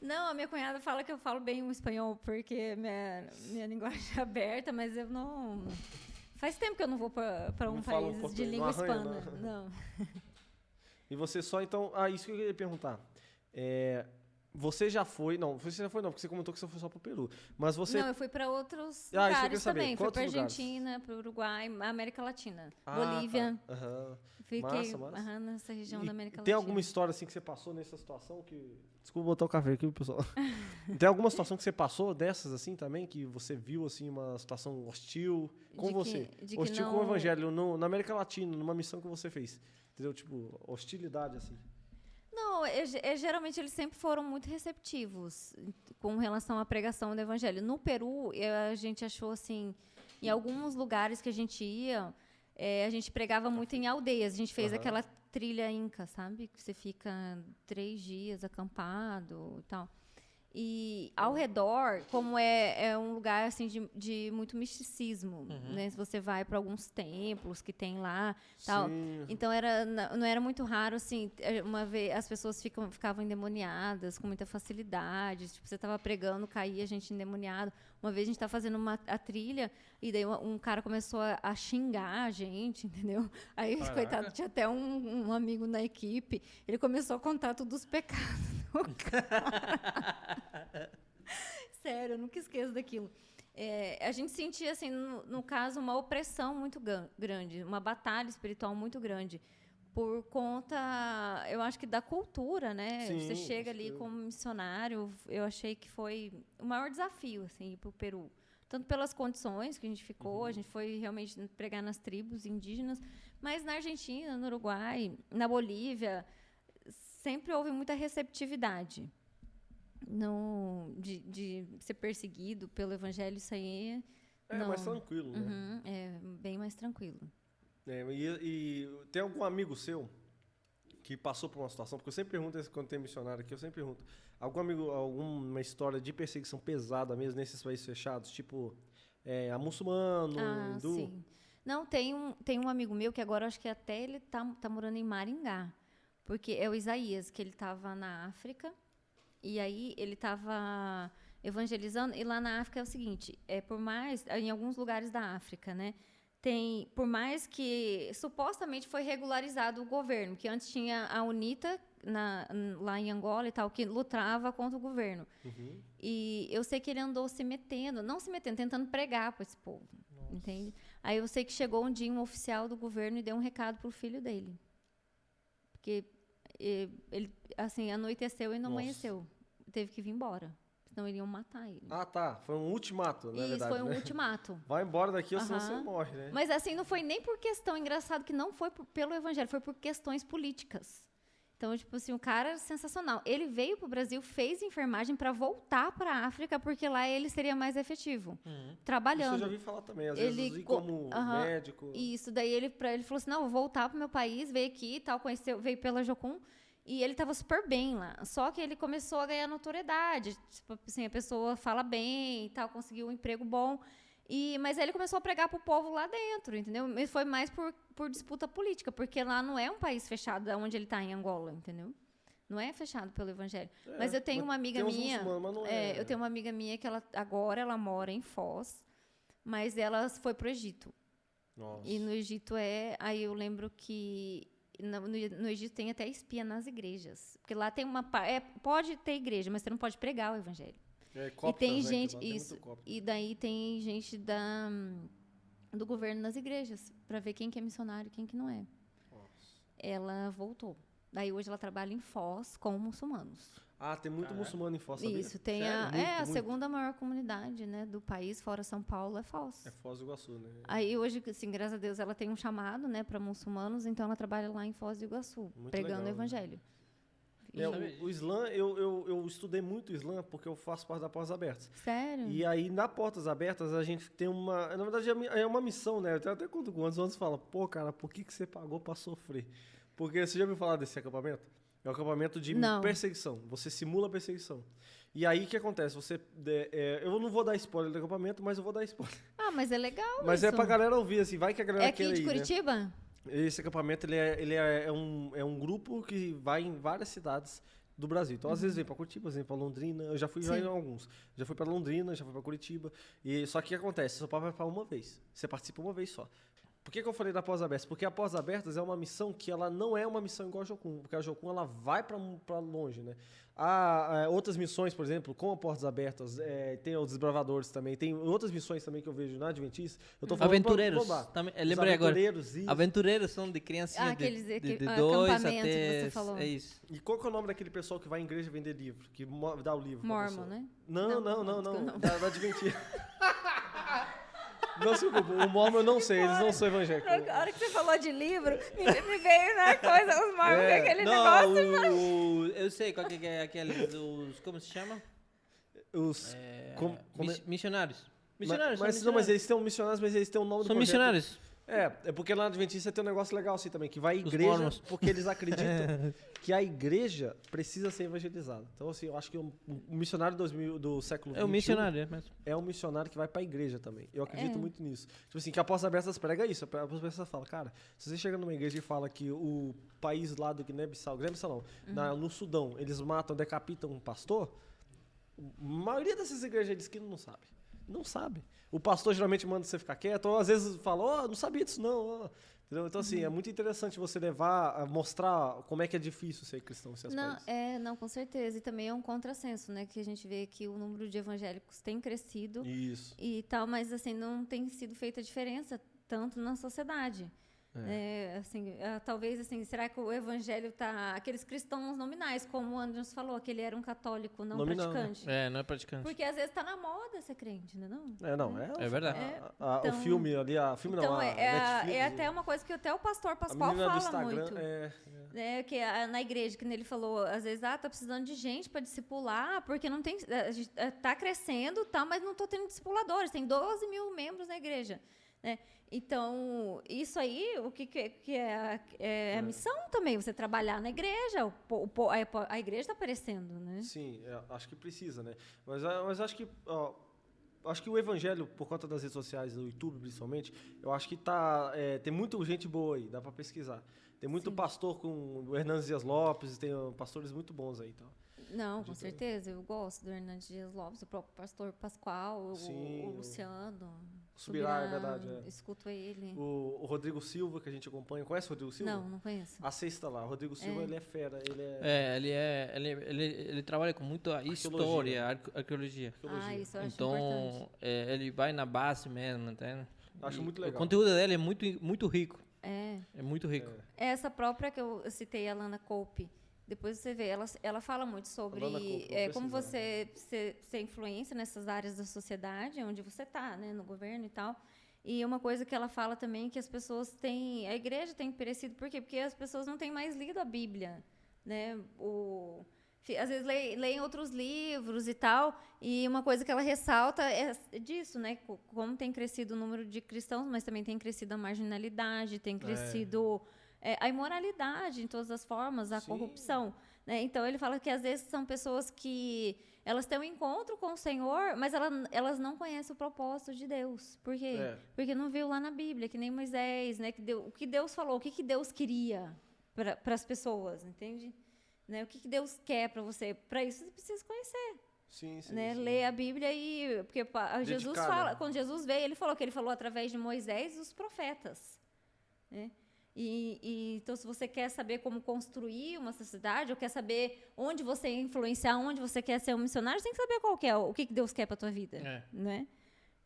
Não, a minha cunhada fala que eu falo bem o espanhol, porque minha linguagem é aberta, mas eu não... Faz tempo que eu não vou para um país de língua hispana. Não. E você só, então... isso que eu queria perguntar. Você já foi... Não, você já foi não, porque você comentou que você foi só para o Peru. Mas você... Não, eu fui para outros lugares também. Fui para lugares? Argentina, para o Uruguai, América Latina. Bolívia. Tá. Fiquei massa. Nessa região da América Latina. Tem alguma história assim que você passou nessa situação que... Desculpa botar o café aqui, pessoal. Tem alguma situação que você passou dessas assim também, que você viu assim uma situação hostil com você? Hostil com o evangelho na América Latina, numa missão que você fez. Entendeu? Tipo, hostilidade assim. Não, geralmente eles sempre foram muito receptivos com relação à pregação do evangelho. No Peru, a gente achou assim, em alguns lugares que a gente ia, a gente pregava muito em aldeias. A gente fez aquela trilha inca, sabe? Que você fica 3 dias acampado e tal. E ao redor, como é um lugar assim de muito misticismo, né? Se você vai para alguns templos que tem lá, tal. Então não era muito raro assim, uma vez as pessoas ficavam endemoniadas com muita facilidade. Tipo, você estava pregando, caía gente endemoniada. Uma vez a gente estava fazendo a trilha e daí um cara começou a xingar a gente, entendeu? Aí, coitado, tinha até um amigo na equipe, ele começou a contar todos os pecados do cara. Sério, eu nunca esqueço daquilo. A gente sentia, assim, no caso, uma opressão muito grande, uma batalha espiritual muito grande. Por conta, eu acho que da cultura, né? Sim, você chega ali como missionário, eu achei que foi o maior desafio, assim, ir para o Peru. Tanto pelas condições que a gente ficou, a gente foi realmente pregar nas tribos indígenas, mas na Argentina, no Uruguai, na Bolívia, sempre houve muita receptividade. De ser perseguido pelo evangelho, isso aí... É mais tranquilo, né? É bem mais tranquilo. E tem algum amigo seu que passou por uma situação, porque eu sempre pergunto isso quando tem missionário aqui, eu sempre pergunto, alguma história de perseguição pesada mesmo nesses países fechados, tipo a muçulmano, hindu? Sim. Não, tem um amigo meu que agora acho que até ele tá morando em Maringá, porque é o Isaías, que ele estava na África, e aí ele estava evangelizando, e lá na África é o seguinte, em alguns lugares da África, né, por mais que supostamente foi regularizado o governo, que antes tinha a UNITA lá em Angola e tal, que lutava contra o governo. E eu sei que ele andou tentando pregar para esse povo. Nossa. Entende? Aí eu sei que chegou um dia um oficial do governo e deu um recado para o filho dele. Porque ele, assim, anoiteceu e não amanheceu. Teve que vir embora. Senão iriam matar ele. Ah, tá. Foi um ultimato, na verdade. Isso, foi um né? ultimato. Vai embora daqui, ou senão você morre, né? Mas assim, não foi nem por questão, engraçado que não foi pelo evangelho, foi por questões políticas. Então, tipo assim, o cara era sensacional. Ele veio pro Brasil, fez enfermagem para voltar para a África, porque lá ele seria mais efetivo. Trabalhando. Isso eu já ouvi falar também, às vezes ir como médico. Isso, daí ele falou assim, não, vou voltar pro meu país, veio aqui e tal, veio pela Jocum. E ele estava super bem lá. Só que ele começou a ganhar notoriedade. Tipo assim, a pessoa fala bem e tal, conseguiu um emprego bom. Mas aí ele começou a pregar pro povo lá dentro, entendeu? Mas foi mais por disputa política, porque lá não é um país fechado, onde ele está, em Angola, entendeu? Não é fechado pelo evangelho. Mas eu tenho uma amiga minha... Eu tenho uma amiga minha que agora ela mora em Foz, mas ela foi pro Egito. Nossa. E no Egito Aí eu lembro que... No Egito tem até espia nas igrejas. Porque lá tem pode ter igreja, mas você não pode pregar o evangelho. Cóptas, e tem né, gente... Tem isso. E daí tem gente do governo nas igrejas, para ver quem que é missionário e quem que não é. Nossa. Ela voltou. Daí hoje ela trabalha em Foz com muçulmanos. Ah, tem muito muçulmano em Foz, sabia? Isso, tem Sério? a segunda maior comunidade, né, do país, fora São Paulo, é Foz. É Foz do Iguaçu, né? Aí hoje, assim, graças a Deus, ela tem um chamado, né, para muçulmanos, então ela trabalha lá em Foz do Iguaçu, Muito pregando legal, o evangelho. O Islã, eu estudei muito o Islã porque eu faço parte da Portas Abertas. Sério? E aí, na Portas Abertas, a gente tem uma... Na verdade, é uma missão, né? Eu até conto com o fala, pô, cara, por que você pagou pra sofrer? Porque você já ouviu falar desse acampamento? É um acampamento de perseguição. Você simula perseguição. E aí, o que acontece? Eu não vou dar spoiler do acampamento, mas eu vou dar spoiler. Ah, mas é legal Mas isso. é pra galera ouvir, assim, vai que a galera quer ir, É aqui de Curitiba? Né? Esse acampamento, ele é um grupo que vai em várias cidades do Brasil. Então, às vezes, vem pra Curitiba, às vezes vem pra Londrina. Eu já fui em alguns. Já fui pra Londrina, já fui pra Curitiba. Só que o que acontece? Você só pode participar uma vez. Você participa uma vez só. Por que eu falei da Pós-Abertas? Porque a Pós-Abertas é uma missão que ela não é uma missão igual a Jocum, porque a Jocum ela vai para longe, né? Há outras missões, por exemplo, com a Portas Abertas, tem os Desbravadores também, tem outras missões também que eu vejo na Adventista. Eu tô falando Aventureiros. Também, lembrei agora. Aventureiros são de criancinhas de 2 até... Você falou. É isso. E qual que é o nome daquele pessoal que vai em igreja vender livro, que dá o livro? Mormon, né? Não. Da Adventista. Não se preocupe, o Mormon eu não sei, eles não são evangélicos. Na hora que você falou de livro, me veio na coisa, os Mormons, aquele negócio. Eu sei qual que é aquele dos... Como se chama? Missionários. Mas eles têm missionários, mas eles têm um nome do projeto. São missionários. É porque lá na Adventista tem um negócio legal assim também, que vai à igreja, porque eles acreditam que a igreja precisa ser evangelizada. Então, assim, eu acho que um missionário do século XXI... É um missionário, mesmo. É um missionário que vai pra igreja também. Eu acredito muito nisso. Tipo assim, que a Portas Abertas prega isso. A Portas Abertas fala, cara, se você chega numa igreja e fala que o país lá do Guiné-Bissau não, no Sudão, eles matam, decapitam um pastor, a maioria dessas igrejas de esquina não sabe. Não sabe. O pastor geralmente manda você ficar quieto, ou às vezes fala, não sabia disso não. Entendeu? Então, assim, é muito interessante você mostrar como é que é difícil ser cristão nesse aspecto. Não, com certeza. E também é um contrassenso, né? Que a gente vê que o número de evangélicos tem crescido. Isso. E tal, mas assim, não tem sido feita diferença tanto na sociedade. Talvez assim, será que o evangelho tá aqueles cristãos nominais, como o Anderson falou, que ele era um católico não praticante. Não é praticante. Porque às vezes tá na moda ser crente, né? É verdade. O filme ali, a Netflix, é até uma coisa que até o pastor Pascoal fala muito. Que na igreja, que ele falou, às vezes, tá precisando de gente para discipular, porque não tem, a gente tá crescendo, mas não tô tendo discipuladores, tem 12 mil membros na igreja. Né? Então, isso aí, o que é a missão também, você trabalhar na igreja, a igreja está aparecendo, né? Sim, acho que precisa, né? Mas acho que o evangelho, por conta das redes sociais, do YouTube principalmente, eu acho que tem muita gente boa aí, dá para pesquisar. Tem muito pastor com o Hernandes Dias Lopes, tem pastores muito bons aí, então. Não, com certeza, eu gosto do Hernandes Dias Lopes, o próprio pastor Pascoal, o Luciano... Subirá, é verdade. Escuto ele. O Rodrigo Silva, que a gente acompanha. Conhece o Rodrigo Silva? Não conheço. Assista lá. O Rodrigo Silva, ele é fera. Ele trabalha com muita história, arqueologia. Isso eu acho então, importante. Ele vai na base mesmo, entende? Acho muito legal. O conteúdo dele é muito, muito rico. É muito rico. Essa própria que eu citei, a Lana Cope, depois você vê, ela fala muito sobre como você influencia nessas áreas da sociedade, onde você está, né, no governo e tal. E uma coisa que ela fala também é que as pessoas a igreja tem perecido, por quê? Porque as pessoas não têm mais lido a Bíblia, né? Às vezes leem outros livros e tal, e uma coisa que ela ressalta é disso, né? Como tem crescido o número de cristãos, mas também tem crescido a marginalidade, tem crescido... a imoralidade em todas as formas, a corrupção. Né? Então, ele fala que, às vezes, são pessoas que elas têm um encontro com o Senhor, mas elas não conhecem o propósito de Deus. Por quê? Porque não viu lá na Bíblia, que nem Moisés, né? O que Deus falou, o que Deus queria para as pessoas, entende? Né? O que Deus quer para você. Para isso, você precisa conhecer. Sim. Ler a Bíblia porque Jesus fala, quando Jesus veio, ele falou através de Moisés e os profetas. Né? Então, se você quer saber como construir uma sociedade, ou quer saber onde você influenciar, onde você quer ser um missionário, você tem que saber o que Deus quer para a tua vida. Né?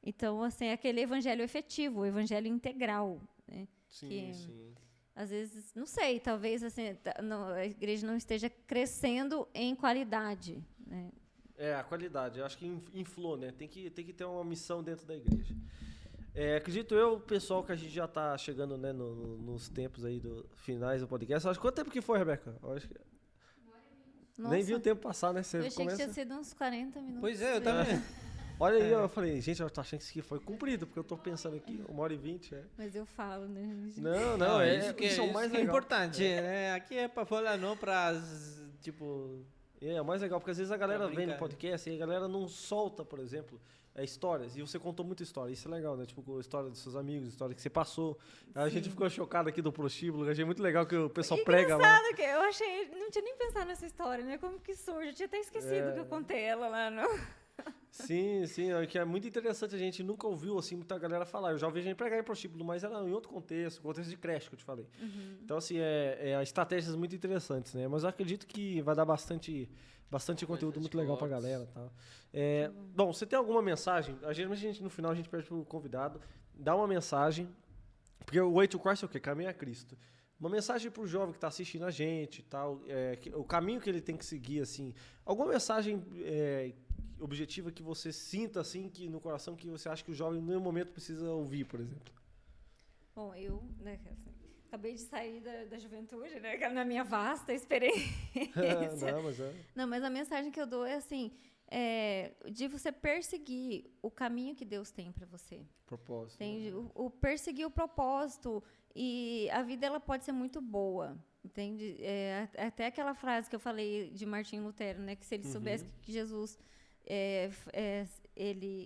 Então, assim, é aquele evangelho efetivo, o evangelho integral. Né? Sim. às vezes, não sei, talvez assim, a igreja não esteja crescendo em qualidade, né? A qualidade. Eu acho que inflou, né? Tem que ter uma missão dentro da igreja. Acredito eu, pessoal, que a gente já está chegando, né, nos tempos aí finais do podcast. Acho que quanto tempo que foi, Rebeca? Eu acho que... Nem vi o tempo passar, né? Você eu achei que tinha sido uns 40 minutos. Pois é, eu também. Olha aí, eu falei, gente, eu tô achando que isso aqui foi cumprido, porque eu tô pensando aqui, 1h20, Mas eu falo, né? Não, isso é o mais legal. Importante, né? Aqui é pra falar, não pra, tipo... É o mais legal, porque às vezes a galera vem no podcast e a galera não solta, por exemplo, histórias. E você contou muita história. Isso é legal, né? Tipo, a história dos seus amigos, a história que você passou. A gente ficou chocado aqui do prostíbulo. Achei muito legal que o pessoal prega lá. Que eu achei... Não tinha nem pensado nessa história, né? Como que surge. Eu tinha até esquecido que eu contei ela lá no... Sim, que é muito interessante. A gente nunca ouviu, assim, muita galera falar. Eu já ouvi a gente pregar em prostíbulo, mas era em outro contexto de creche, que eu te falei. Então, assim, estratégias muito interessantes, né? Mas eu acredito que vai dar bastante conteúdo muito legal pra galera, tá? Bom, você tem alguma mensagem? No final, a gente pede pro convidado dar uma mensagem, porque o Way to Christ é o quê? Caminho a Cristo. Uma mensagem pro jovem que tá assistindo a gente, tal, o caminho que ele tem que seguir, assim. Alguma mensagem objetiva que você sinta, assim, que no coração, que você acha que o jovem, no momento, precisa ouvir, por exemplo? Bom, eu, né, assim, acabei de sair da juventude, né, na minha vasta experiência. Não, mas a mensagem que eu dou é assim, de você perseguir o caminho que Deus tem para você. Propósito. Entende? O perseguir o propósito, e a vida ela pode ser muito boa, entende? Até aquela frase que eu falei de Martinho Lutero, né, que se ele soubesse que Jesus...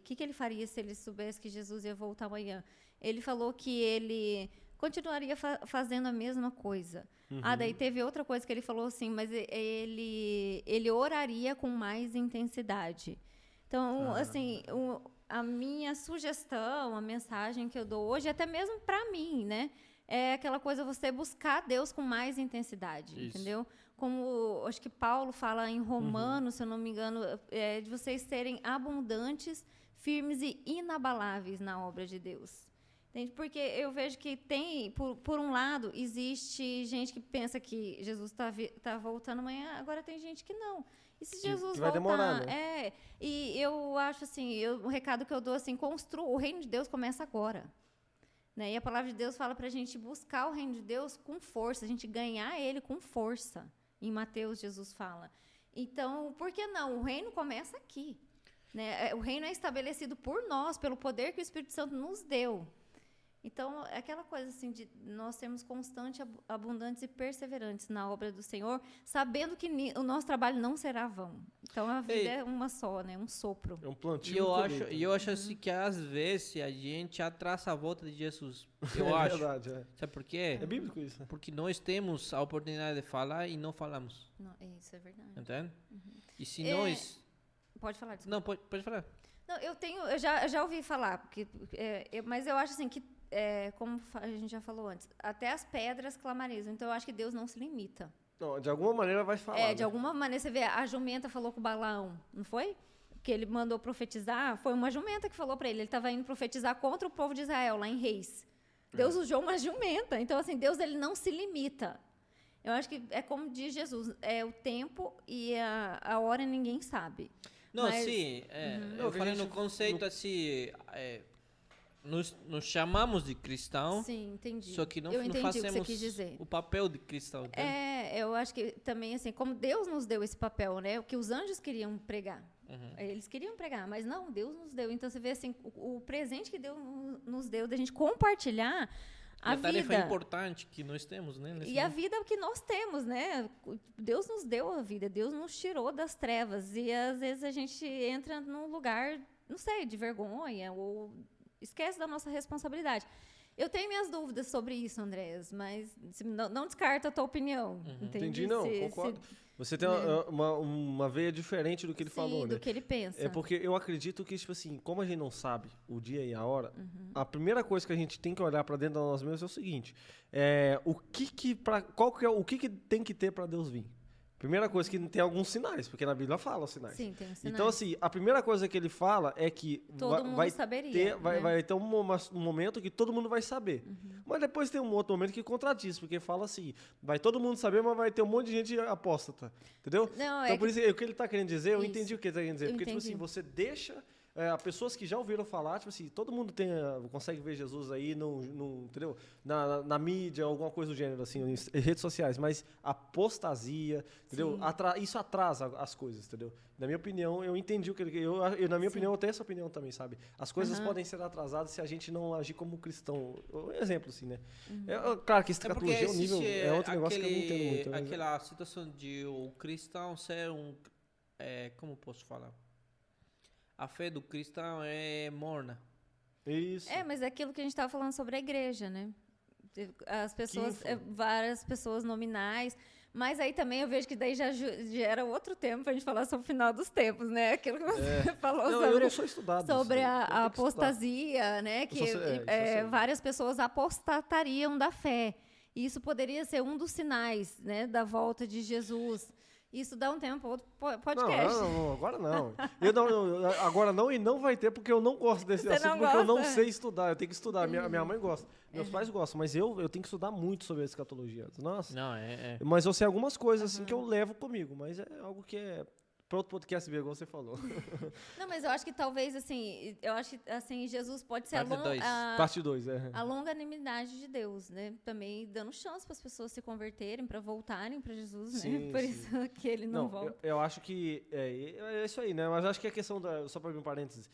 que ele faria se ele soubesse que Jesus ia voltar amanhã? Ele falou que ele continuaria fazendo a mesma coisa. Daí teve outra coisa que ele falou assim, mas ele oraria com mais intensidade. Então, assim, a minha sugestão, a mensagem que eu dou hoje, até mesmo para mim, né, é aquela coisa, você buscar Deus com mais intensidade, entendeu? Como acho que Paulo fala em Romanos, se eu não me engano, de vocês serem abundantes, firmes e inabaláveis na obra de Deus. Entende? Porque eu vejo que tem, por um lado, existe gente que pensa que Jesus tá voltando amanhã, agora tem gente que não. E se Jesus vai voltar, demorar, né? E eu acho assim, o recado que eu dou assim, o reino de Deus começa agora. Né? E a palavra de Deus fala para a gente buscar o reino de Deus com força, a gente ganhar ele com força. Em Mateus, Jesus fala. Então, por que não? O reino começa aqui. Né? O reino é estabelecido por nós, pelo poder que o Espírito Santo nos deu. Então, é aquela coisa assim de nós sermos constantes, abundantes e perseverantes na obra do Senhor, sabendo que o nosso trabalho não será vão. Então, a vida é uma só, né? Um sopro. É um plantio. E eu acho assim que às vezes a gente atrasa a volta de Jesus. Eu acho. Verdade, Sabe por quê? É bíblico isso. Porque nós temos a oportunidade de falar e não falamos. Não, isso é verdade. Entende? E se nós... Pode falar, desculpa. Não, pode falar. Não, eu já ouvi falar, porque, mas eu acho assim que, como a gente já falou antes, até as pedras clamarizam. Então, eu acho que Deus não se limita. Não, de alguma maneira vai falar. De alguma maneira, você vê, a jumenta falou com o Balaão, não foi? Que ele mandou profetizar, foi uma jumenta que falou para ele. Ele estava indo profetizar contra o povo de Israel, lá em Reis. Deus usou uma jumenta. Então, assim, Deus ele não se limita. Eu acho que é como diz Jesus, o tempo e a hora ninguém sabe. Não, mas, sim, eu falei no conceito assim, nos chamamos de cristão, sim, entendi. Só que não o fazemos que você quis dizer. O papel de cristão. Eu acho que também, assim, como Deus nos deu esse papel, né, o que os anjos queriam pregar. Eles queriam pregar, mas não, Deus nos deu. Então, você vê assim, o presente que Deus nos deu, da gente compartilhar a tarefa importante que nós temos, né? A vida que nós temos, né? Deus nos deu a vida, Deus nos tirou das trevas. E, às vezes, a gente entra num lugar, não sei, de vergonha, ou esquece da nossa responsabilidade. Eu tenho minhas dúvidas sobre isso, Andrés, mas não descarta a tua opinião. Entendi, não, concordo. Você tem uma veia diferente do que ele falou, né? Do que ele pensa. É porque eu acredito que, tipo assim, como a gente não sabe o dia e a hora, a primeira coisa que a gente tem que olhar para dentro de nós mesmos é o seguinte: o que tem que ter para Deus vir? Primeira coisa que tem alguns sinais, porque na Bíblia fala os sinais. Sim, tem os sinais. Então, assim, a primeira coisa que ele fala é que todo mundo saberia, ter, né? vai ter um momento que todo mundo vai saber. Mas depois tem um outro momento que contradiz, porque fala assim, vai todo mundo saber, mas vai ter um monte de gente apóstata, entendeu? Não, então, por isso, o que ele está querendo dizer, eu Isso. entendi o que ele está querendo dizer. Eu Porque, tipo entendi. assim, você deixa... pessoas que já ouviram falar, tipo assim, todo mundo consegue ver Jesus aí, entendeu? Na mídia, alguma coisa do gênero, assim, em redes sociais, mas apostasia, entendeu? Isso atrasa as coisas, entendeu? Na minha opinião, eu entendi o que ele... Na minha opinião, eu tenho essa opinião também, sabe? As coisas podem ser atrasadas se a gente não agir como cristão. Um exemplo, assim, né? Claro que escatologia é um nível... É outro negócio que eu não entendo muito. Mas aquela situação de o cristão ser como posso falar? A fé do cristão é morna. Isso. Mas é aquilo que a gente estava falando sobre a igreja, né? As pessoas, várias pessoas nominais, mas aí também eu vejo que daí já era outro tempo para a gente falar sobre o final dos tempos, né? Aquilo que você falou Não, sobre, eu não sou estudado, sobre eu a tenho que apostasia, né? Que isso eu sei. várias pessoas apostatariam da fé. E isso poderia ser um dos sinais, né, da volta de Jesus. Isso dá um tempo para outro podcast. Não, agora não. Agora não, e não vai ter, porque eu não gosto desse Você assunto, não porque eu não gosta? sei estudar. Eu tenho que estudar. Minha mãe gosta. Meus pais gostam, mas eu tenho que estudar muito sobre a escatologia. Nossa. Não, Mas eu sei algumas coisas assim que eu levo comigo, mas é algo que é para outro podcast, igual você falou. Não, mas eu acho que talvez, assim, Jesus pode ser Parte 2, a longanimidade de Deus, né? Também dando chance para as pessoas se converterem, para voltarem para Jesus, né? Sim, Por isso que ele não volta. Eu acho que é isso aí, né? Mas acho que a questão, só para abrir um parênteses,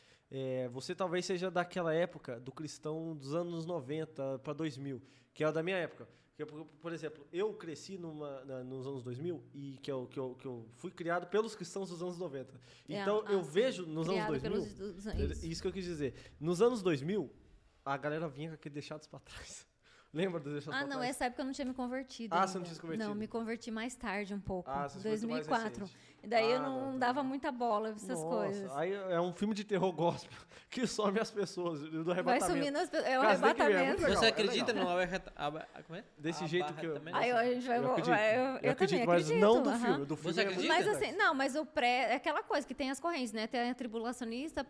você talvez seja daquela época do cristão dos anos 90 para 2000, que é a da minha época. Por exemplo, eu cresci nos anos 2000 e que eu fui criado pelos cristãos dos anos 90. Então, eu vejo nos anos 2000... Isso que eu quis dizer. Nos anos 2000, a galera vinha com aquele deixados para trás. Lembra dos deixados para trás? Essa época eu não tinha me convertido. Você não tinha se convertido? Não, me converti mais tarde um pouco. Você 2004. E daí eu não dava muita bola pra essas coisas. Aí é um filme de terror gospel que some as pessoas do arrebatamento. Vai sumindo as pessoas. É o arrebatamento. Você acredita no como é? Desse jeito que eu... Aí a gente vai... Eu também mas acredito. não do filme. Do filme Você acredita? Mas assim, não, mas o é aquela coisa que tem as correntes, né? Tem a tribulacionista,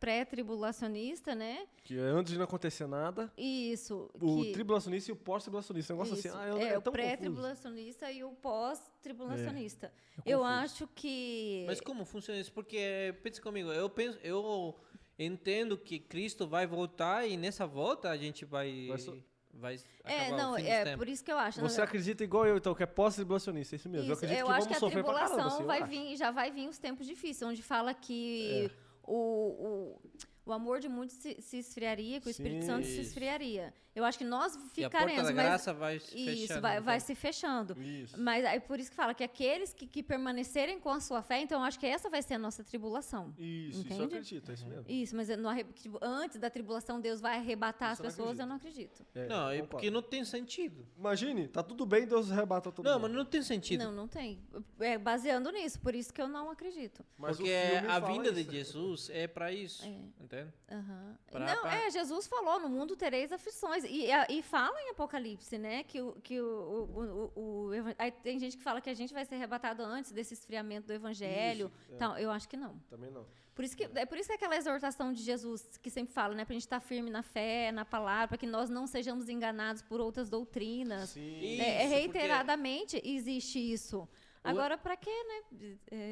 pré-tribulacionista, né? Que antes de não acontecer nada. Isso. O tribulacionista e o pós-tribulacionista. Um negócio isso, assim. É o pré-tribulacionista e o pós-tribulacionista. É Eu acho que... Mas como funciona isso? Porque, pensa comigo, eu entendo que Cristo vai voltar e nessa volta a gente vai acabar o fim dos tempos. Por isso que eu acho. Você acredita igual eu, então, que é pós-tribulacionista, é isso mesmo. Isso, Eu acredito eu que acho vamos que a sofrer pra caramba. tribulação já vai vir os tempos difíceis, onde fala que o amor de muitos se esfriaria, que o Espírito Santo se esfriaria. Eu acho que nós ficaremos... E a porta da graça vai se fechando. Isso, vai se fechando. Isso. Mas é por isso que fala que aqueles que permanecerem com a sua fé, então eu acho que essa vai ser a nossa tribulação. Isso eu acredito, é isso mesmo. Isso, mas antes da tribulação Deus vai arrebatar as pessoas, eu não acredito. Não, porque não tem sentido. Imagine, tá tudo bem, Deus arrebata todo mundo. Não, mas não tem sentido. Não tem. Baseando nisso, por isso que eu não acredito. Mas porque a vinda de Jesus é para isso, entende? Jesus falou, no mundo tereis aflições. E fala em Apocalipse, né? Aí tem gente que fala que a gente vai ser arrebatado antes desse esfriamento do evangelho. Então, eu acho que não. Também não. Por isso que aquela exortação de Jesus que sempre fala, né? Pra gente estar firme na fé, na palavra, para que nós não sejamos enganados por outras doutrinas. Sim. Reiteradamente existe isso. Agora, para quê, né?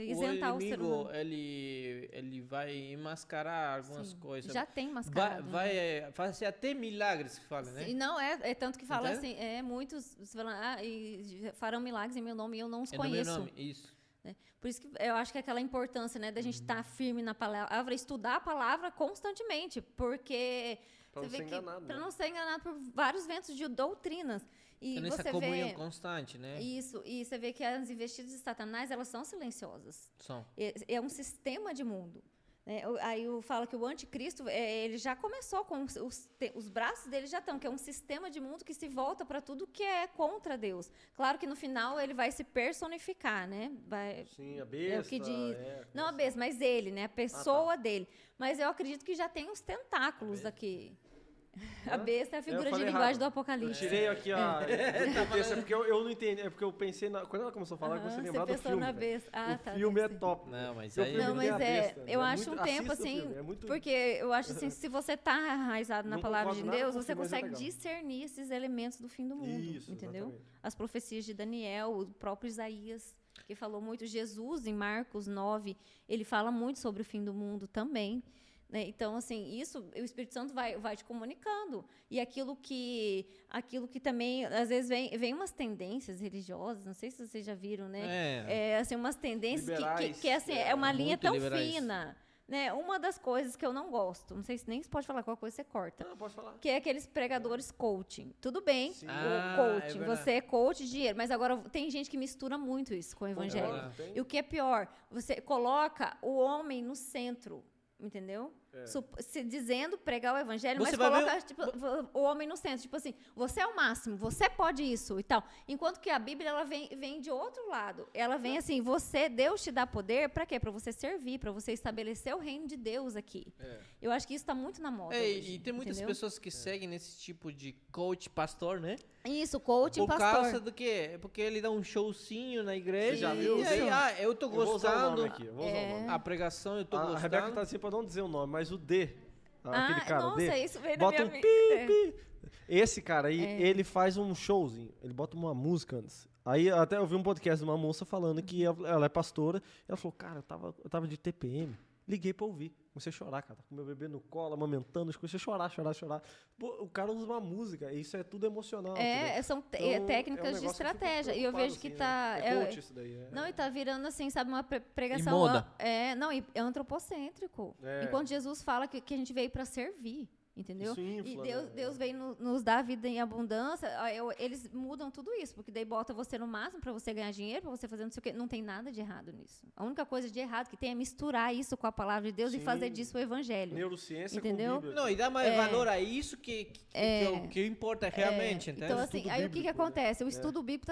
Isentar o ser humano. Ele vai mascarar algumas coisas. Já tem mascarado. Vai fazer até milagres, que fala, né? E não, tanto que fala assim, muitos falam, e farão milagres em meu nome e eu não os conheço. No meu nome, isso. Por isso que eu acho que é aquela importância, né, da gente estar firme na palavra, estudar a palavra constantemente, porque para não ser enganado por vários ventos de doutrinas. E nessa comunhão constante, né? Isso, e você vê que as investidas de Satanás, elas são silenciosas. São. É um sistema de mundo. Né? Aí fala que o anticristo, ele já começou com os braços dele já estão, que é um sistema de mundo que se volta para tudo que é contra Deus. Claro que no final ele vai se personificar, né? Sim, a besta. É o que diz. Não a besta, mas ele, né? A pessoa dele. Mas eu acredito que já tem os tentáculos aqui. A besta é a figura de falei linguagem errado. do Apocalipse. Eu tirei aqui do contexto, é porque eu não entendi. É porque eu pensei... Quando ela começou a falar, eu comecei a lembrar do Você pensou filme. na velho. besta. Ah, tá. O filme é sim. top. Não, mas Porque o aí... filme Não, mas tem a besta, eu né? acho um tempo Assista o assim, filme, é muito- porque eu acho assim, se você tá arraizado na Não palavra concordo de nada Deus, com o você filme, mas é consegue legal. discernir esses elementos do fim do mundo, Isso, entendeu? exatamente. As profecias de Daniel, o próprio Isaías, que falou muito, Jesus em Marcos 9, ele fala muito sobre o fim do mundo também. Né? Então, assim, isso, o Espírito Santo vai te comunicando. E aquilo que também, às vezes, vem umas tendências religiosas, não sei se vocês já viram, né? Assim, umas tendências Liberais, que assim, é uma linha muito tão liberais. fina. Né? Uma das coisas que eu não gosto, não sei se nem se pode falar qual coisa você corta, Não, pode falar. que é aqueles pregadores coaching. Tudo bem, Sim. o Ah, coaching, é verdade. você é coach de dinheiro, mas agora tem gente que mistura muito isso com o evangelho. Concordo, tem. E o que é pior, você coloca o homem no centro, entendeu? Se dizendo pregar o evangelho, Você mas vai coloca tipo, o homem no centro. Tipo assim, você é o máximo, você pode isso e tal. Enquanto que a Bíblia, ela vem de outro lado. Ela vem assim, Deus te dá poder para quê? Para você servir, para você estabelecer o reino de Deus aqui. Eu acho que isso está muito na moda hoje, E tem muitas entendeu? pessoas que seguem nesse tipo de coach, pastor, né? Isso, coaching, Por pastor. causa do quê? Porque ele dá um showzinho na igreja. Você já viu? E aí, Isso. eu tô Eu vou usar o gostando. nome aqui. Eu vou usar o nome. A pregação, eu tô A gostando. Rebeca tá assim pra não dizer o nome, mas o D, aquele cara, nossa, D, isso veio na bota minha um mente. pi. Esse cara aí, ele faz um showzinho, ele bota uma música antes. Aí até eu vi um podcast de uma moça falando que ela é pastora, e ela falou, cara, eu tava de TPM, liguei pra ouvir. Comecei a chorar, cara, com meu bebê no colo, amamentando, comecei a chorar. Pô, o cara usa uma música, isso é tudo emocional. entendeu? São Então, técnicas é um de negócio que eu fico estratégia. E eu preocupado, vejo que assim, tá. né? É coach isso daí. Não, e tá virando assim, sabe, uma pregação. E moda. E é antropocêntrico. É. Enquanto Jesus fala que a gente veio para servir. Entendeu? Isso infla, E né? Deus veio nos dar vida em abundância. Eles mudam tudo isso, porque daí bota você no máximo para você ganhar dinheiro, para você fazer não sei o quê. Não tem nada de errado nisso. A única coisa de errado que tem é misturar isso com a palavra de Deus e Sim. fazer disso o evangelho. Neurociência Entendeu? com Bíblia. Não, e dá mais valor a isso que importa realmente, entende? Então, assim, Estudo aí o que bíblico, acontece? O estudo bíblico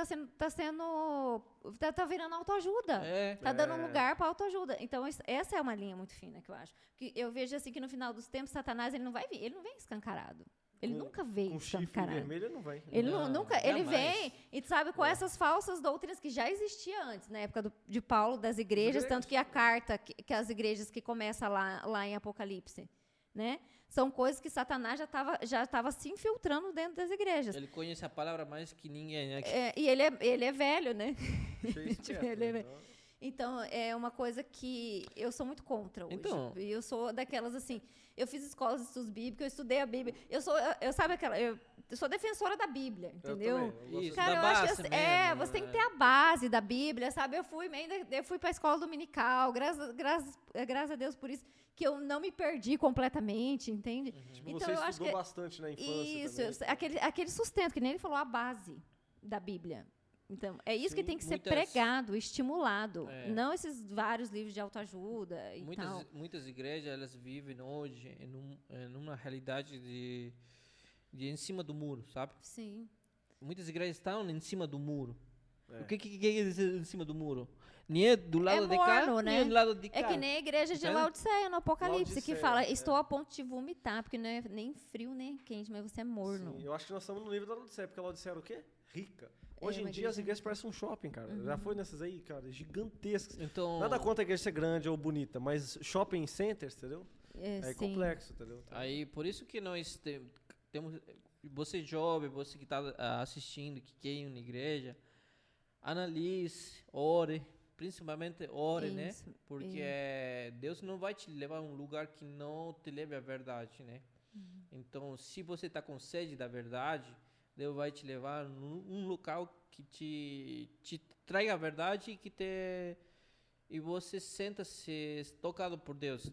tá virando autoajuda. É. Tá dando um lugar para autoajuda. Então, essa é uma linha muito fina que eu acho. Que eu vejo assim que no final dos tempos, Satanás ele não vem escancarado. Ele nunca veio Com chifre escancarado. vermelho ele não vem. Ele nunca, ele jamais. vem e sabe com essas falsas doutrinas que já existiam antes, na época de Paulo, das igrejas, tanto que a carta que as igrejas que começa lá em Apocalipse, né? São coisas que Satanás já estava se infiltrando dentro das igrejas. Ele conhece a palavra mais que ninguém, né? E ele é velho, né? Cheio esperto, Ele é- né? Então, é uma coisa que eu sou muito contra hoje. Então. E eu sou daquelas, assim, eu fiz escolas de estudos bíblicos, eu estudei a Bíblia. Eu sou defensora da Bíblia, entendeu? Eu também, eu gosto Isso, Cara, da eu acho base que mesmo, você tem né? que ter a base da Bíblia, sabe? Eu fui para a escola dominical, graças a Deus por isso, que eu não me perdi completamente, entende? Tipo, Então, você eu acho estudou que bastante na infância isso, também. aquele sustento, que nem ele falou, a base da Bíblia. Então, é isso que Sim, tem que ser muitas- pregado, estimulado. É. Não esses vários livros de autoajuda e tal. Muitas igrejas, elas vivem hoje numa realidade de em cima do muro, sabe? Sim. Muitas igrejas estão em cima do muro. O que é em cima do muro? Nem é do lado de cá, morno, nem né? é do lado de cá. É que nem a igreja de Entende? Laodiceia, no Apocalipse, que Laodiceia, fala, é. estou a ponto de vomitar, porque não é nem frio, nem quente, mas você é morno. Sim, eu acho que nós estamos no nível da Laodiceia, porque a Laodiceea era o quê? Rica. Hoje em uma dia as igreja- igrejas parecem um shopping, cara. Já foi nessas aí, cara, gigantescas. Então, Nada contra a igreja ser grande ou bonita, mas shopping centers, entendeu? É Sim. complexo, entendeu? aí por isso que nós temos, você jovem, você que está assistindo, que quer ir na igreja, analise, ore, principalmente ore, né? Isso, Porque Deus não vai te levar a um lugar que não te leve à verdade, né? Então, se você está com sede da verdade, Deus vai te levar num local que te traga a verdade e você senta-se tocado por Deus,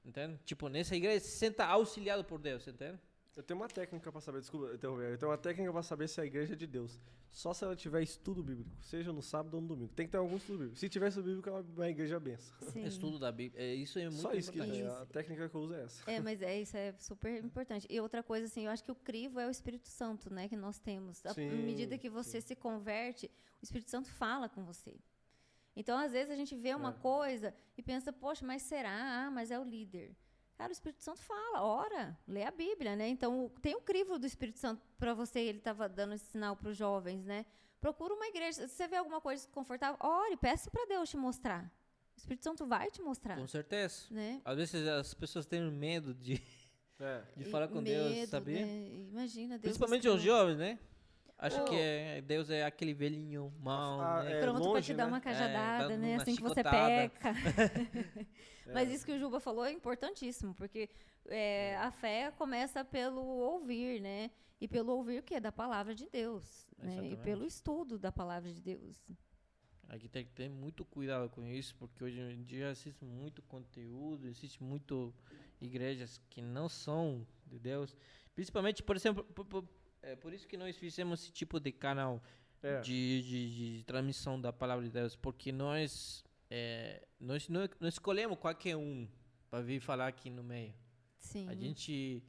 entende? Tipo, nessa igreja, se senta auxiliado por Deus, entende? Eu tenho uma técnica pra saber, desculpa, eu tenho uma técnica pra saber se a igreja é de Deus. Só se ela tiver estudo bíblico, seja no sábado ou no domingo. Tem que ter algum estudo bíblico. Se tiver estudo bíblico, é uma igreja benção. Sim. Estudo da Bíblia, isso é muito Só isso que importante. tem. A técnica que eu uso é essa. Mas isso é super importante. E outra coisa, assim, eu acho que o crivo é o Espírito Santo, né, que nós temos. À Sim, medida que você se converte, o Espírito Santo fala com você. Então, às vezes, a gente vê uma coisa e pensa, poxa, mas será? Ah, mas é o líder. Cara, o Espírito Santo fala, ora, lê a Bíblia, né? Então, tem um crivo do Espírito Santo para você, ele estava dando esse sinal para os jovens, né? Procura uma igreja, se você vê alguma coisa desconfortável, ore, peça para Deus te mostrar. O Espírito Santo vai te mostrar. Com certeza. Né? Às vezes as pessoas têm medo de falar com medo, Deus, sabia? Né? Imagina, Deus. Principalmente os jovens, né? Acho que Deus é aquele velhinho mau, né? Pronto para te dar uma cajadada, né? Assim que você peca. Mas isso que o Juba falou é importantíssimo, porque a fé começa pelo ouvir, né? E pelo ouvir o quê? Da palavra de Deus. Né? E pelo estudo da palavra de Deus. Aqui tem que ter muito cuidado com isso, porque hoje em dia existe muito conteúdo, existe muito igrejas que não são de Deus. Principalmente, por exemplo, por isso que nós fizemos esse tipo de canal de transmissão da palavra de Deus, porque nós não escolhemos qualquer um para vir falar aqui no meio. Sim. A gente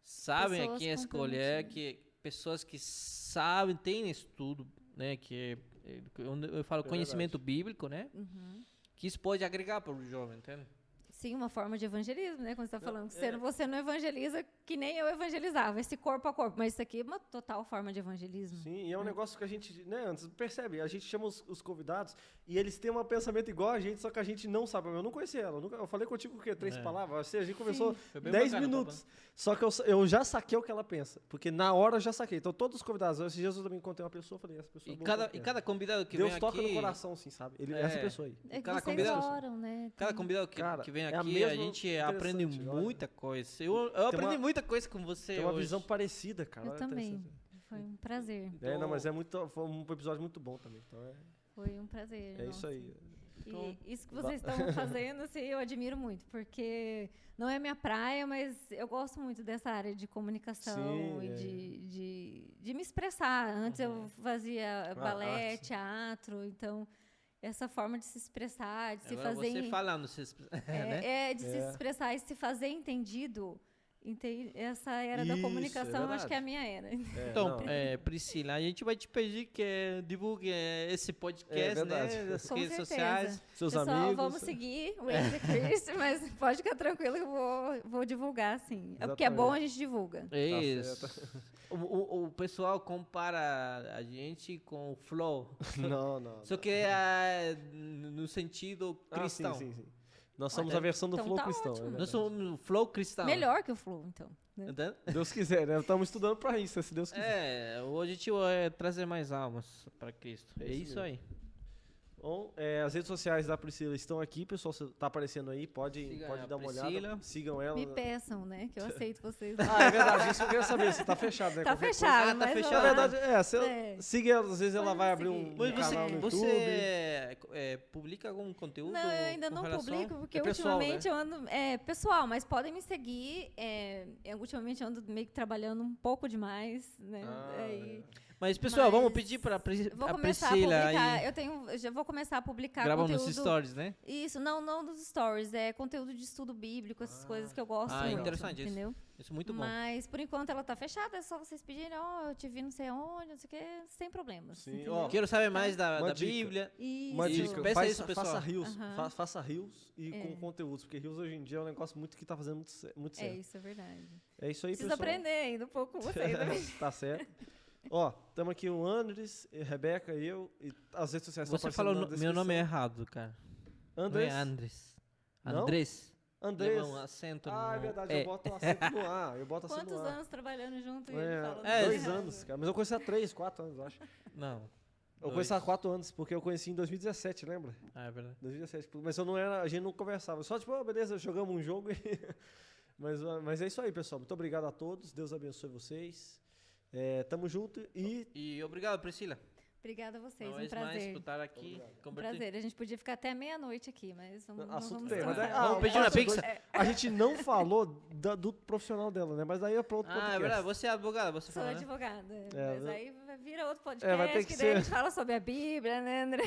sabe a quem escolher, que pessoas que sabem, têm estudo, né, que eu falo conhecimento bíblico, né, que isso pode agregar para o jovem, entende? Sim, uma forma de evangelismo, né? Quando você está falando que você não evangeliza que nem eu evangelizava, esse corpo a corpo. Mas isso aqui é uma total forma de evangelismo. Sim, e é um negócio que a gente, né, antes percebe, a gente chama os convidados e eles têm um pensamento igual a gente, só que a gente não sabe. Eu não conhecia ela, eu falei contigo o quê? 3 palavras? Assim, a gente conversou 10 minutos. Só que eu já saquei o que ela pensa, porque na hora eu já saquei. Então todos os convidados, esses dias eu também encontrei uma pessoa, falei, essa pessoa e cada convidado que Deus vem toca aqui, no coração, assim, sabe? Essa pessoa aí. É que cada vocês convidado, oram, né? Cada convidado que vem aqui, a gente aprende muita coisa. Eu aprendi muita coisa com você. Tem uma visão parecida, cara. Eu também. Foi um prazer. Não, mas foi um episódio muito bom também. Então foi um prazer. É isso aí. E isso que vocês estão fazendo, assim, eu admiro muito, porque não é minha praia, mas eu gosto muito dessa área de comunicação e de me expressar. Antes eu fazia balé, teatro, então essa forma de se expressar, de se fazer... Você falando, se expressar e se fazer entendido. Essa era da comunicação, acho que é a minha era. Então, Priscila, a gente vai te pedir que divulgue esse podcast, né, nas redes sociais. Seus Pessoal, amigos. vamos seguir o Waze Chris, mas pode ficar tranquilo que eu vou divulgar, sim. É porque é bom, a gente divulga. Isso. O pessoal compara a gente com o Flow. Não. Só que no sentido cristão. Sim. Nós somos a versão do Flow cristão. Nós somos o Flow cristão. Melhor que o Flow, então. Né? Deus quiser, né? Estamos estudando para isso, se Deus quiser. O objetivo é trazer mais almas para Cristo. É isso aí. Bom, as redes sociais da Priscila estão aqui, pessoal, está aparecendo aí, pode dar uma olhada. Sigam ela. Me peçam, né? Que eu aceito vocês. É verdade, isso eu queria saber, se tá fechado, né? Tá fechado, tá fechado. Na verdade, siga ela, às vezes ela vai abrir um canal no YouTube. Você publica algum conteúdo? Não, eu ainda não publico, porque pessoal, ultimamente eu ando... pessoal, mas podem me seguir. Eu ultimamente ando meio que trabalhando um pouco demais, né? Mas, pessoal, vamos pedir para a Priscila aí. Eu já vou começar a publicar Gravando conteúdo... nos stories, né? Isso, não dos stories. É conteúdo de estudo bíblico, essas coisas que eu gosto muito. Interessante entendeu? Isso é muito bom. Mas, por enquanto, ela tá fechada. É só vocês pedirem, eu te vi não sei onde, não sei o quê, sem problemas. Sim. Quero saber mais da Bíblia. Uma dica. Peça isso, pessoal. Faça reels e com conteúdos, porque reels hoje em dia é um negócio muito que tá fazendo muito certo. Isso é verdade. É isso aí, Preciso pessoal. aprender ainda um pouco com vocês. Tá certo. Estamos aqui o Andres, Rebeca, eu e as redes sociais. Você falou meu nome é errado, cara. Andres? Não é Andres. Não? Andrés. Andrés. Um acento é verdade, eu boto um acento no A. Quantos anos trabalhando junto e falando 2 anos, cara. Mas eu conheci há 3, 4 anos, eu acho. Não. Eu conheci há 4 anos, porque eu conheci em 2017, lembra? É verdade. 2017. Mas a gente não conversava. Só beleza, jogamos um jogo e... mas é isso aí, pessoal. Muito obrigado a todos. Deus abençoe vocês. Tamo junto e obrigado, Priscila. Obrigada a vocês, um prazer. Mais por estar aqui. Um prazer. A gente podia ficar até meia-noite aqui, mas vamos vamos pedir uma pizza. A gente não falou do profissional dela, né? Mas aí é para outro podcast. É verdade. Você é advogada, você Sou fala, advogada. Né? Mas aí vira outro podcast, vai ter que daí a gente fala sobre a Bíblia, né, André?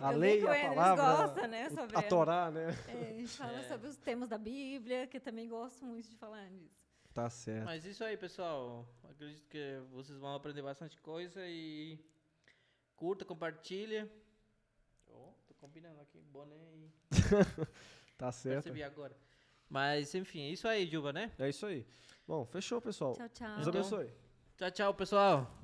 A lei, a palavra, gosta, né, sobre a Torá, né? A gente fala sobre os temas da Bíblia, que eu também gosto muito de falar nisso. Tá certo. Mas isso aí, pessoal. Acredito que vocês vão aprender bastante coisa e curta, compartilha. Tô combinando aqui, boné e... Tá certo. Percebi agora. Mas, enfim, é isso aí, Juba, né? É isso aí. Bom, fechou, pessoal. Tchau, tchau. Deus abençoe. Tchau, tchau, pessoal.